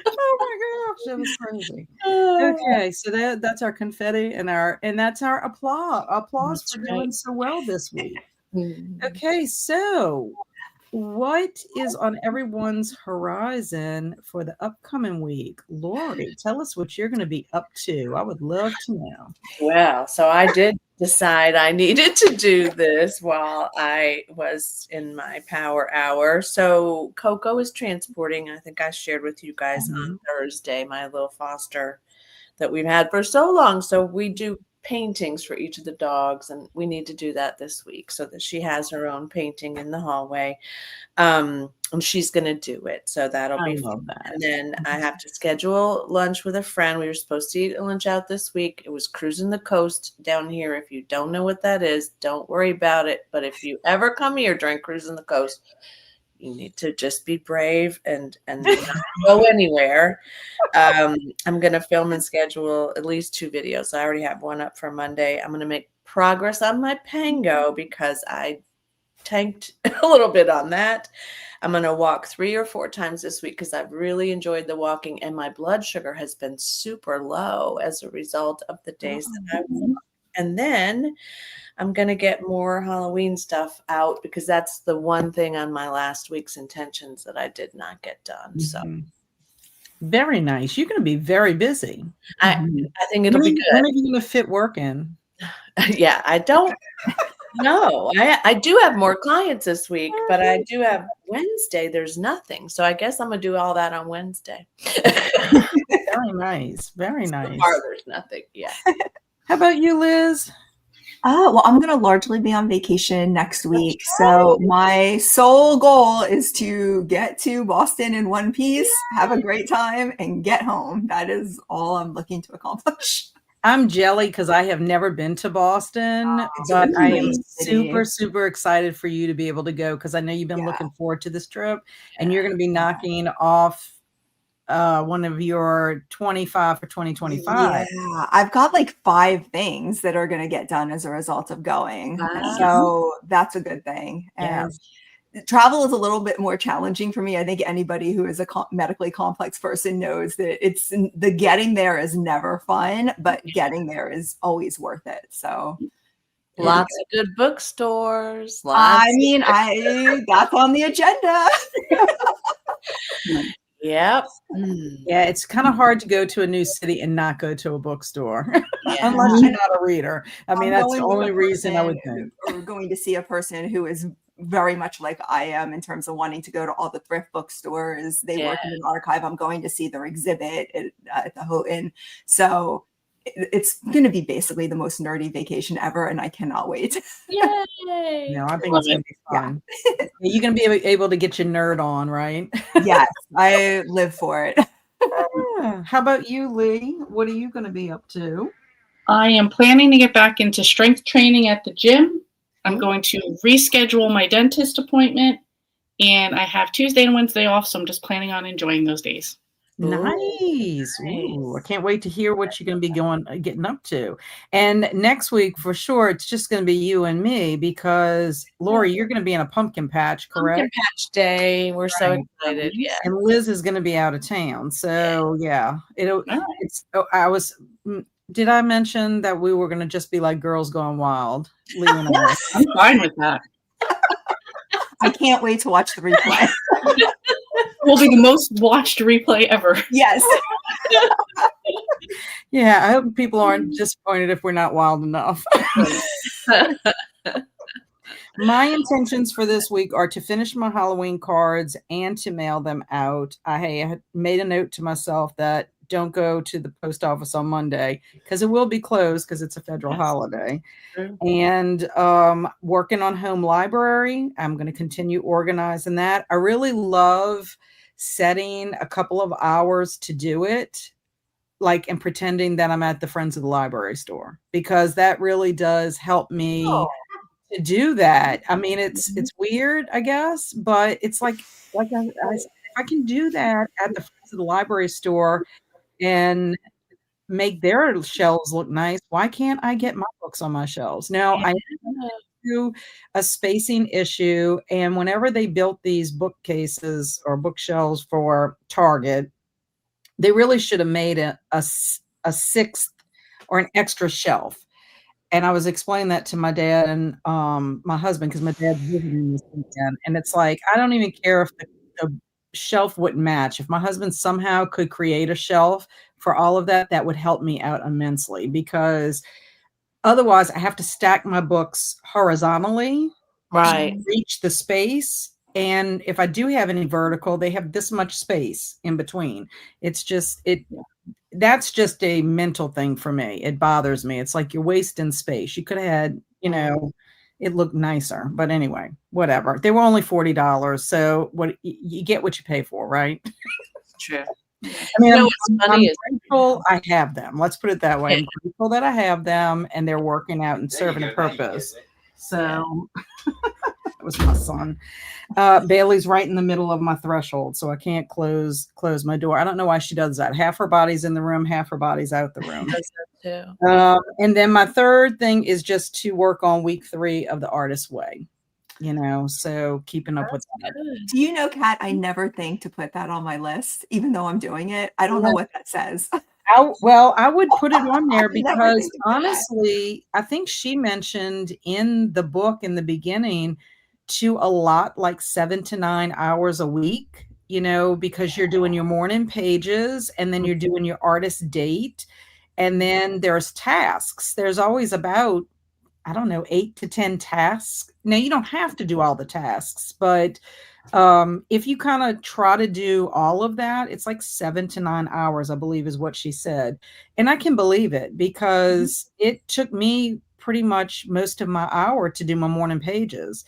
oh my gosh, that was crazy. Okay, so that's our confetti and that's our applause That's for right. doing so well this week. Okay, so what is on everyone's horizon for the upcoming week? Laurie, tell us what you're going to be up to. I would love to know. Well, so I did decide I needed to do this while I was in my power hour. So Coco is transporting, I think I shared with you guys on Thursday, my little foster that we've had for so long. So we do paintings for each of the dogs, and we need to do that this week so that she has her own painting in the hallway. And she's going to do it. So that'll be fun. And then I have to schedule lunch with a friend. We were supposed to eat lunch out this week. It was Cruising the Coast down here. If you don't know what that is, don't worry about it. But if you ever come here during Cruising the Coast, you need to just be brave and not go anywhere. I'm going to film and schedule at least 2 videos. I already have one up for Monday. I'm going to make progress on my Pango because I tanked a little bit on that. I'm going to walk 3 or 4 times this week because I've really enjoyed the walking, and my blood sugar has been super low as a result of the days that I walk. And then I'm going to get more Halloween stuff out because that's the one thing on my last week's intentions that I did not get done. So very nice. You're going to be very busy. I think it'll be good. When are you going to fit work in? Yeah, I don't know. I do have more clients this week, but I do have Wednesday. There's nothing. So I guess I'm going to do all that on Wednesday. Very nice. Very nice. So far, there's nothing. Yeah. How about you, Liz? Well, I'm going to largely be on vacation next week. So my sole goal is to get to Boston in one piece, have a great time, and get home. That is all I'm looking to accomplish. I'm jelly because I have never been to Boston, but I am super, super excited for you to be able to go because I know you've been looking forward to this trip, and you're going to be knocking off one of your 25 for 2025. Yeah, I've got like 5 things that are going to get done as a result of going. Wow. So that's a good thing. And travel is a little bit more challenging for me. I think anybody who is a medically complex person knows that the getting there is never fun, but getting there is always worth it. So lots of good bookstores. That's on the agenda. Yep. Yeah, it's kind of hard to go to a new city and not go to a bookstore unless you're not a reader. I mean, that's the only reason I would think. Or going to see a person who is very much like I am in terms of wanting to go to all the thrift bookstores. They work in an archive. I'm going to see their exhibit at the Houghton. So it's going to be basically the most nerdy vacation ever, and I cannot wait. Yay! No, I think it's going to be fun. You're going to be able to get your nerd on, right? Yes, I live for it. How about you, Lee? What are you going to be up to? I am planning to get back into strength training at the gym. I'm going to reschedule my dentist appointment, and I have Tuesday and Wednesday off, so I'm just planning on enjoying those days. Nice. Ooh, I Nice. can't wait to hear what you're going to be getting up to. And next week, for sure, it's just going to be you and me because, Laurie, you're going to be in a pumpkin patch, correct? Pumpkin Patch Day. We're so excited. Yeah. And Liz is going to be out of town. So, yeah, did I mention that we were going to just be like girls going wild? Lee and I. I'm fine with that. I can't wait to watch the replay. Will be the most watched replay ever. Yes. Yeah, I hope people aren't disappointed if we're not wild enough. My intentions for this week are to finish my Halloween cards and to mail them out. I had made a note to myself that don't go to the post office on Monday because it will be closed because it's a federal holiday. True. And working on home library. I'm going to continue organizing that. I really love setting a couple of hours to do it, like, and pretending that I'm at the Friends of the Library store, because that really does help me to do that. I mean, it's weird, I guess, but it's like if I can do that at the Friends of the Library store and make their shelves look nice, why can't I get my books on my shelves? Now, I do a spacing issue, and whenever they built these bookcases or bookshelves for Target, they really should have made a sixth or an extra shelf. And I was explaining that to my dad and my husband, because my dad's visiting this weekend. And it's like, I don't even care if the shelf wouldn't match. If my husband somehow could create a shelf for all of that, that would help me out immensely, because otherwise I have to stack my books horizontally to reach the space. And if I do have any vertical, they have this much space in between. It's just, that's just a mental thing for me. It bothers me. It's like you're wasting space. You could have had, it looked nicer, but anyway, whatever. They were only $40. So what you get what you pay for, right? True. I mean, I'm is grateful I have them. Let's put it that way. I'm grateful that I have them and they're working out and serving a purpose. So that was my son. Bailey's right in the middle of my threshold, so I can't close my door. I don't know why she does that. Half her body's in the room, half her body's out the room. And then my third thing is just to work on week 3 of The Artist's Way. So keeping up with that. Do you know, Kat, I never think to put that on my list, even though I'm doing it. I don't know what that says. I would put it on there because honestly, I think she mentioned in the book in the beginning to allot like 7 to 9 hours a week, because you're doing your morning pages and then you're doing your artist date. And then there's tasks. There's always about, I don't know, 8 to 10 tasks. Now, you don't have to do all the tasks, but if you kind of try to do all of that, it's like 7 to 9 hours, I believe is what she said. And I can believe it because it took me pretty much most of my hour to do my morning pages.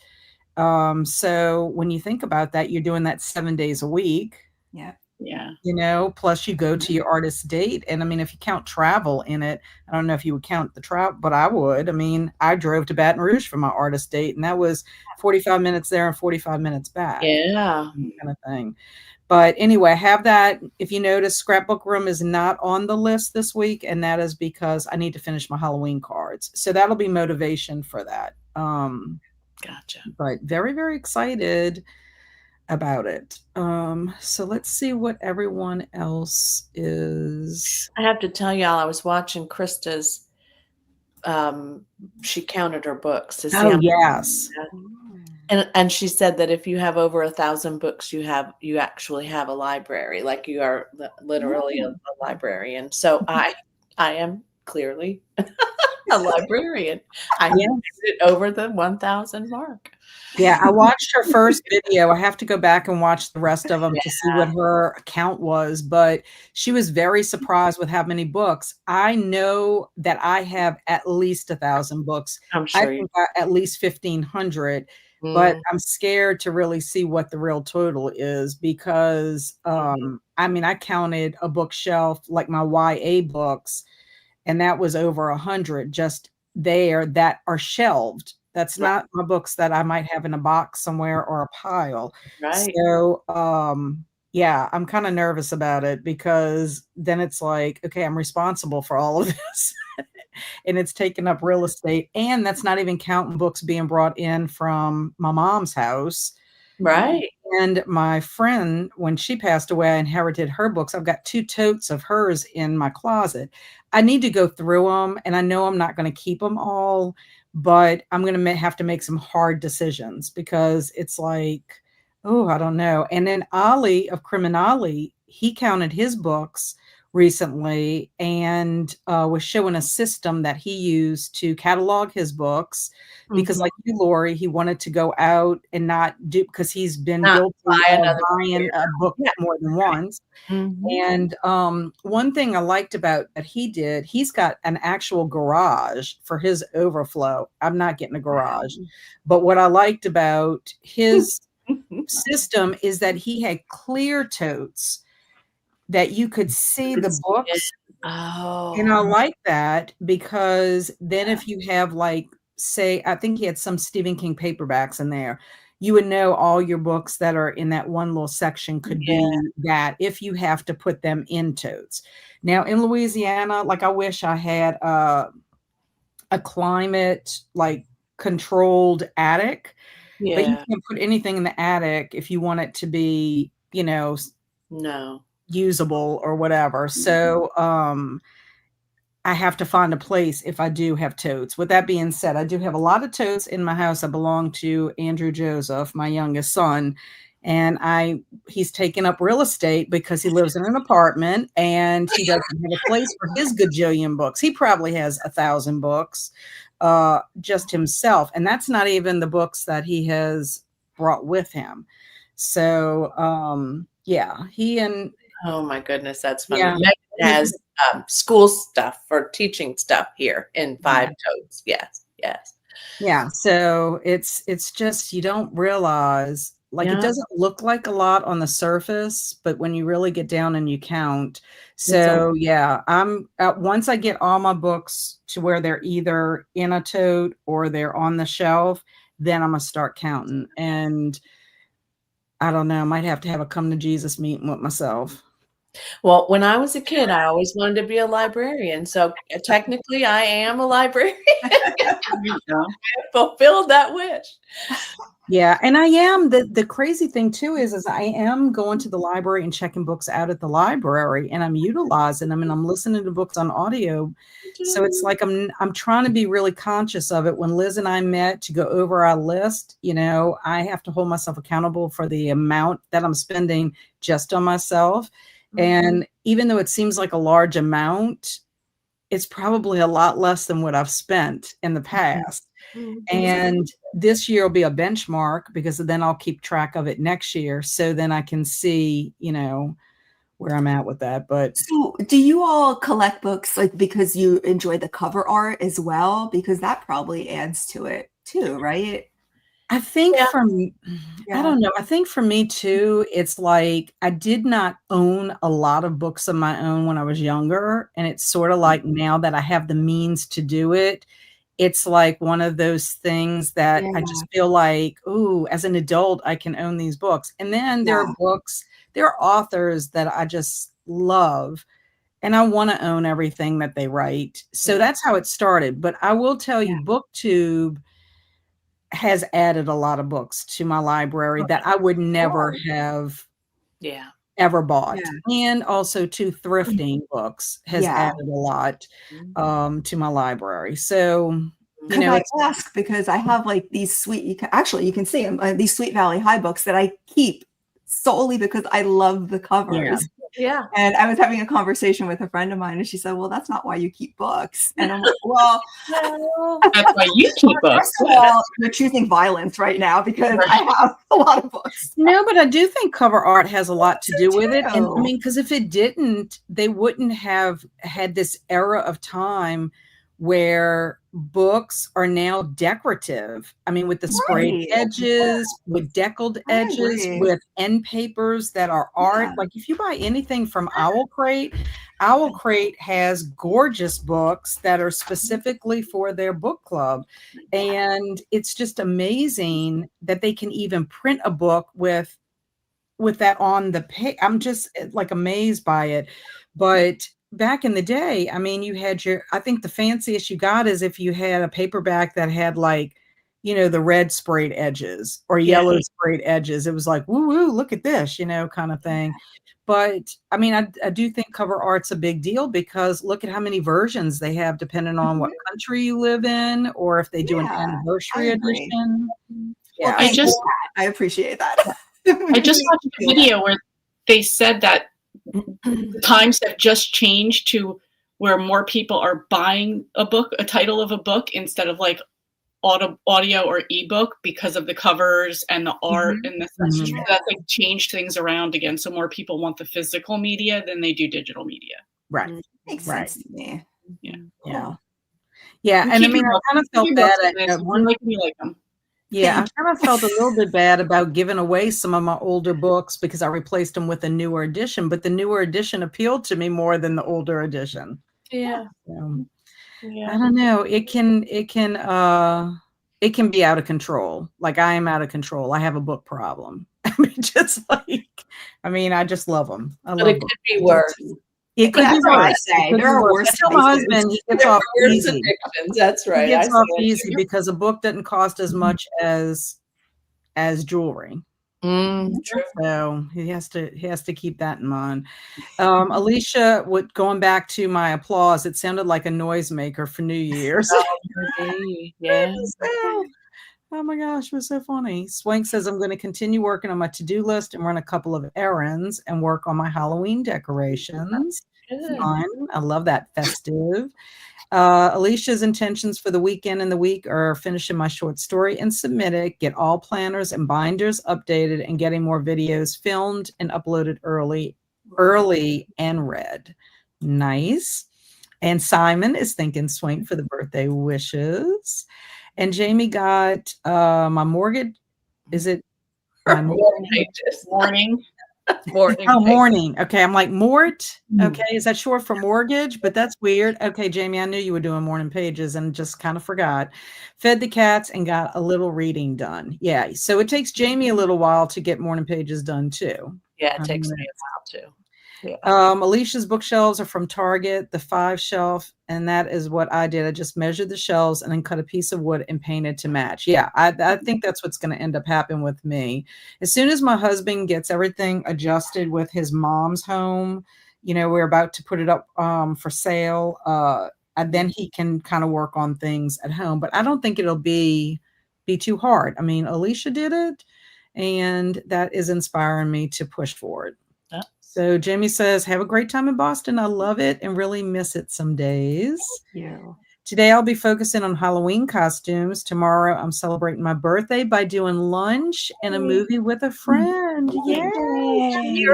So when you think about that, you're doing that 7 days a week. Yeah. Yeah. Plus you go to your artist date. And I mean, if you count travel in it, I don't know if you would count the travel, but I would. I mean, I drove to Baton Rouge for my artist date, and that was 45 minutes there and 45 minutes back. Yeah. Kind of thing. But anyway, have that. If you notice, Scrapbook Room is not on the list this week, and that is because I need to finish my Halloween cards. So that'll be motivation for that. Gotcha. But very, very excited about it. So let's see what everyone else is. I have to tell y'all, I was watching Krista's. She counted her books to see how yes. And she said that if you have over 1,000 books, you actually have a library, like you are literally a librarian. So I am clearly a librarian. I it over the 1,000 mark. Yeah, I watched her first video. I have to go back and watch the rest of them to see what her count was, but she was very surprised with how many books. I know that I have at least 1,000 books. I'm sure I think at least 1,500, but I'm scared to really see what the real total is because, I mean, I counted a bookshelf like my YA books, and that was over 100 just there that are shelved. That's not my books that I might have in a box somewhere or a pile. Right. So, yeah, I'm kind of nervous about it because then it's like, okay, I'm responsible for all of this. And it's taking up real estate. And that's not even counting books being brought in from my mom's house. Right. And my friend, when she passed away, I inherited her books. I've got 2 totes of hers in my closet. I need to go through them, and I know I'm not going to keep them all, but I'm going to have to make some hard decisions because it's like, oh, I don't know. And then Ollie of Criminale, he counted his books recently and was showing a system that he used to catalog his books because like you, Laurie, he wanted to go out and not do because he's been guilty of buying a book more than once. And one thing I liked about that he did, he's got an actual garage for his overflow. I'm not getting a garage. But what I liked about his system is that he had clear totes that you could see the books. And I like that because then if you have like, say, I think he had some Stephen King paperbacks in there, you would know all your books that are in that one little section could be that if you have to put them in totes. Now in Louisiana, like I wish I had a climate like controlled attic, but you can't put anything in the attic if you want it to be, you know, usable or whatever. So I have to find a place if I do have totes. With that being said, I do have a lot of totes in my house. I belong to Andrew Joseph, my youngest son, and he's taken up real estate because he lives in an apartment and he doesn't have a place for his gajillion books. He probably has 1,000 books just himself, and that's not even the books that he has brought with him. So yeah, he and oh my goodness, that's funny. Yeah. Megan has school stuff for teaching stuff here in 5 totes. Yes. Yeah. So it's just, you don't realize, like, it doesn't look like a lot on the surface, but when you really get down and you count. So yeah, once I get all my books to where they're either in a tote or they're on the shelf, then I'm gonna start counting. And I don't know, I might have to have a come to Jesus meeting with myself. Well, when I was a kid, I always wanted to be a librarian. So technically I am a librarian. I fulfilled that wish. Yeah. And I am. The crazy thing too is I am going to the library and checking books out at the library, and I'm utilizing them and I'm listening to books on audio. So it's like I'm trying to be really conscious of it. When Liz and I met to go over our list, you know, I have to hold myself accountable for the amount that I'm spending just on myself. And even though it seems like a large amount, it's probably a lot less than what I've spent in the past. And this year will be a benchmark because then I'll keep track of it next year. So then I can see, you know, where I'm at with that. But so do you all collect books like because you enjoy the cover art as well? Because that probably adds to it too, right? I think for me, I don't know. I think for me too, it's like I did not own a lot of books of my own when I was younger. And it's sort of like now that I have the means to do it, it's like one of those things that I just feel like, ooh, as an adult, I can own these books. And then there are books, there are authors that I just love, and I want to own everything that they write. So that's how it started. But I will tell you, BookTube has added a lot of books to my library that I would never have ever bought. And also to thrifting books has added a lot to my library. So, you know, I ask because I have like these sweet, you can see them, these Sweet Valley High books that I keep solely because I love the covers. Yeah. And I was having a conversation with a friend of mine and she said, well, that's not why you keep books. And I'm like, well, that's why you keep books. First of all, you're choosing violence right now because I have a lot of books. No, but I do think cover art has a lot to do with it. And I mean, because if it didn't, they wouldn't have had this era of time where books are now decorative. I mean, with the sprayed Right. edges, with deckled I edges, agree. with end papers that are art. Yeah. Like if you buy anything from Owl Crate has gorgeous books that are specifically for their book club. And it's just amazing that they can even print a book with that on the page. I'm just like amazed by it. But back in the day, I mean, you had I think the fanciest you got is if you had a paperback that had like, the red sprayed edges or yellow sprayed edges. It was like, woo, woo, look at this, kind of thing. But I mean, I do think cover art's a big deal because look at how many versions they have depending on what country you live in, or if they do an Yeah, I anniversary agree. edition. Well, Yeah. thank you, Kat. I appreciate that. I just watched a video where they said that the times have just changed to where more people are buying a title of a book instead of like audio or ebook because of the covers and the art and this. Mhm. That like changed things around again. So more people want the physical media than they do digital media. Right. Makes Right. sense to me. Yeah. Yeah. Yeah. You And I keep mean, your I books. kind of Keep felt your bad books, Liz. at If you one. like them, you like them. Yeah, Thank I kind of felt a little bit bad about giving away some of my older books because I replaced them with a newer edition, but the newer edition appealed to me more than the older edition. Yeah. So, Yeah. I don't know. It can be out of control. Like I am out of control. I have a book problem. I mean, I just love them. I But love it books. could be worse. It could be That's what I worse. say. It could There be are worse. worse I tell my places. husband he gets There off are worse easy. addictions. That's right. He I gets say off that easy too. because a book doesn't cost as much as jewelry. True. So he has to keep that in mind. Alicia, going back to my applause, it sounded like a noisemaker for New Year's. Yeah. Oh my gosh, it was so funny. Swank says I'm going to continue working on my to-do list and run a couple of errands and work on my Halloween decorations. Good. Fun. I love that festive. Alicia's intentions for the weekend and the week are finishing my short story and submit it, get all planners and binders updated, and getting more videos filmed and uploaded early and read. Nice. And Simon is thanking Swank for the birthday wishes. And Jamie got my mortgage. Is it my Morning. Oh, morning. Okay. I'm like, Mort. Okay. Is that short for mortgage? But that's weird. Okay, Jamie, I knew you were doing morning pages and just kind of forgot. Fed the cats and got a little reading done. Yeah. So it takes Jamie a little while to get morning pages done too. Yeah, it takes me a while too. Yeah. Alicia's bookshelves are from Target, the 5 shelf, and that is what I did. I just measured the shelves and then cut a piece of wood and painted to match. Yeah, I think that's what's going to end up happening with me. As soon as my husband gets everything adjusted with his mom's home, we're about to put it up for sale. And then he can kind of work on things at home. But I don't think it'll be too hard. I mean, Alicia did it, and that is inspiring me to push forward. Yeah. So Jamie says, have a great time in Boston. I love it and really miss it some days. Thank you. Today, I'll be focusing on Halloween costumes. Tomorrow, I'm celebrating my birthday by doing lunch and a movie with a friend. Yay!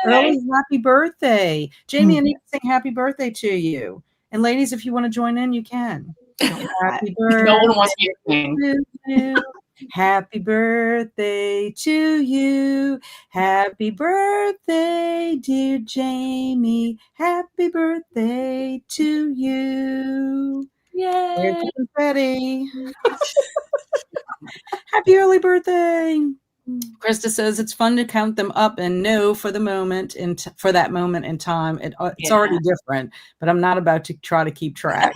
Early happy birthday. Jamie, I need to sing happy birthday to you. And ladies, if you want to join in, you can. Happy birthday. No one wants me to sing. To you. Happy birthday to you. Happy birthday, dear Jamie. Happy birthday to you. Yay. There's the confetti. Happy early birthday. Krista says it's fun to count them up and know for the moment for that moment in time. It's already different, but I'm not about to try to keep track.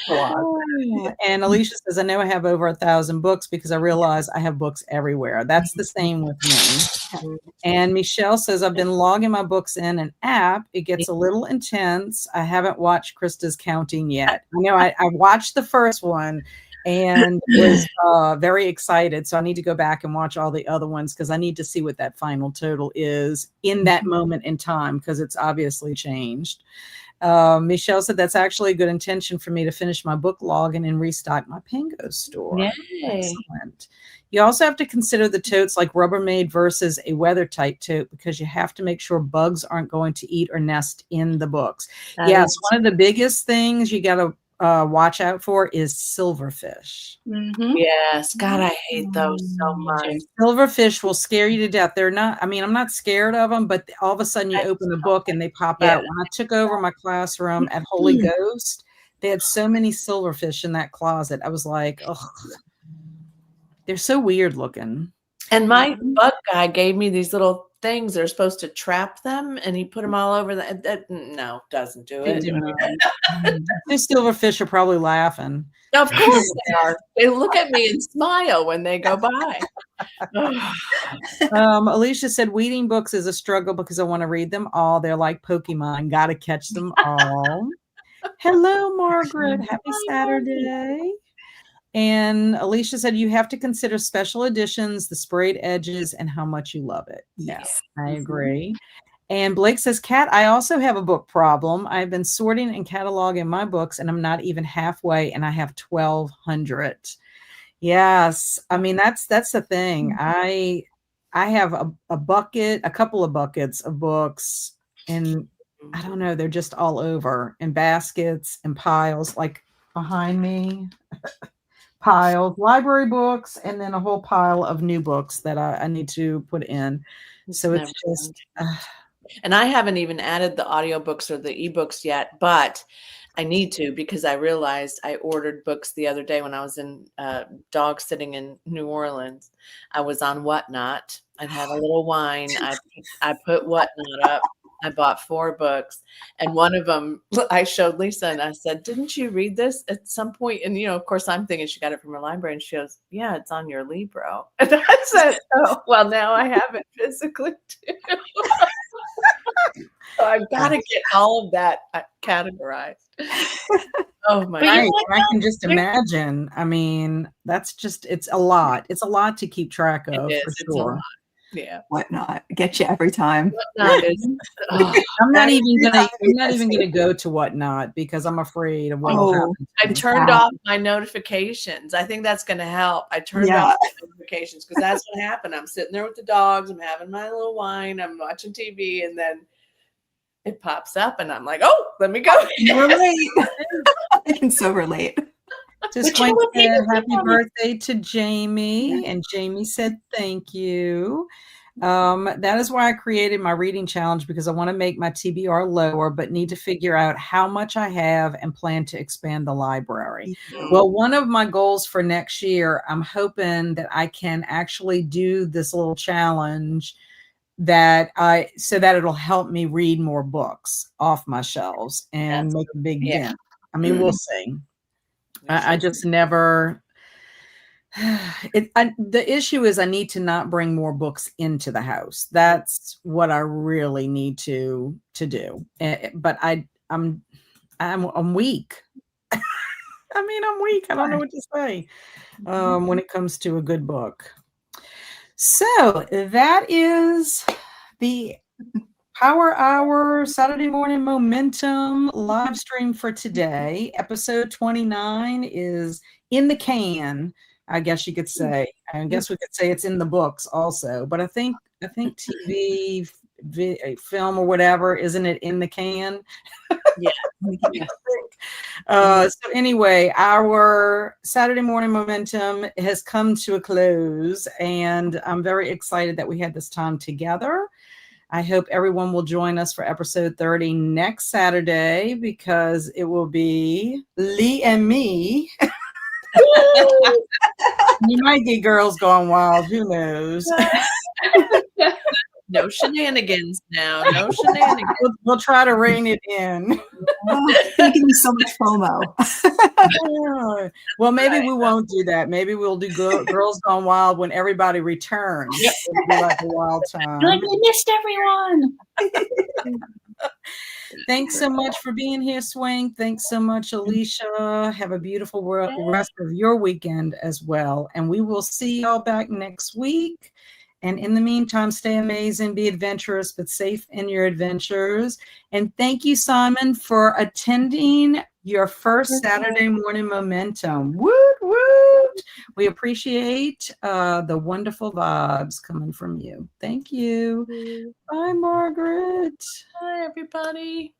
And Alicia says, I know I have over 1,000 books because I realize I have books everywhere. That's the same with me. And Michelle says, I've been logging my books in an app. It gets a little intense. I haven't watched Krista's counting yet. I know I watched the first one and was very excited. So I need to go back and watch all the other ones because I need to see what that final total is in that moment in time, because it's obviously changed. Michelle said that's actually a good intention for me to finish my book log and then restock my Pango store. Yay. Excellent. You also have to consider the totes like Rubbermaid versus a weather-tight tote, because you have to make sure bugs aren't going to eat or nest in the books. Yes, one of the biggest things you got to watch out for is silverfish. Yes. God, I hate those so much. Silverfish will scare you to death. They're not, I mean, I'm not scared of them, but all of a sudden you open the book and they pop out. When I took over my classroom at Holy Ghost, they had so many silverfish in that closet. I was like, oh, they're so weird looking. And my bug guy gave me these little things. They're supposed to trap them, and he put them all over no, doesn't do it. These silverfish are probably laughing. Of course they are. They look at me and smile when they go by. Alicia said weeding books is a struggle because I want to read them all. They're like Pokemon. Got to catch them all. Hello, Margaret. Happy Saturday. And Alicia said you have to consider special editions, the sprayed edges, and how much you love it. Yes, I agree. And Blake says, Kat, I also have a book problem. I've been sorting and cataloging my books, and I'm not even halfway, and I have 1,200. Yes, I mean that's the thing. I have a bucket, a couple of buckets of books, and I don't know, they're just all over in baskets and piles, like behind me. Piles, library books, and then a whole pile of new books that I need to put in. So it's just and I haven't even added the audiobooks or the ebooks yet, but I need to, because I realized I ordered books the other day when I was in dog sitting in New Orleans. I was on Whatnot. I'd had a little wine. I put Whatnot up. I bought 4 books, and one of them I showed Lisa, and I said, "Didn't you read this at some point?" And of course, I'm thinking she got it from her library, and she goes, "Yeah, it's on your Libro." And I said, "Oh, well, now I have it physically too." So I've got to get all of that categorized. Oh my God! I can just imagine. I mean, it's a lot. It's a lot to keep track of, for sure. Yeah. Whatnot get you every time. Whatnot is, I'm not even gonna go to Whatnot because I'm afraid of what will happen. I turned off my notifications. I think that's going to help. I turned off my notifications because that's what happened. I'm sitting there with the dogs. I'm having my little wine. I'm watching TV, and then it pops up, and I'm like, "Oh, let me go." Relate. I can so relate. Just going to say happy birthday to Jamie, and Jamie said thank you. That is why I created my reading challenge, because I want to make my TBR lower, but need to figure out how much I have and plan to expand the library. Well, one of my goals for next year, I'm hoping that I can actually do this little challenge so that it'll help me read more books off my shelves and make a big dent. I mean, we'll see. I just never. The issue is I need to not bring more books into the house. That's what I really need to do. But I'm weak. I mean, I'm weak. I don't know what to say when it comes to a good book. So that is the Power Hour Saturday Morning Momentum live stream for today. Episode 29 is in the can, I guess you could say. I guess we could say it's in the books also. But I think TV, film or whatever, isn't it in the can? Yeah. So anyway, our Saturday Morning Momentum has come to a close, and I'm very excited that we had this time together. I hope everyone will join us for episode 30 next Saturday, because it will be Lee and me. You might get Girls Gone Wild. Who knows? No shenanigans now. No shenanigans. We'll try to rein it in. It's going to give me so much FOMO. Well, maybe we won't do that. Maybe we'll do Girls Gone Wild when everybody returns. It'll be like a wild time. Like, we missed everyone. Thanks so much for being here, Swing. Thanks so much, Alicia. Have a beautiful rest of your weekend as well. And we will see y'all back next week. And in the meantime, stay amazing, be adventurous, but safe in your adventures. And thank you, Simon, for attending your first Saturday morning momentum. Woot, woot. We appreciate the wonderful vibes coming from you. Thank you. Bye, Margaret. Hi, everybody.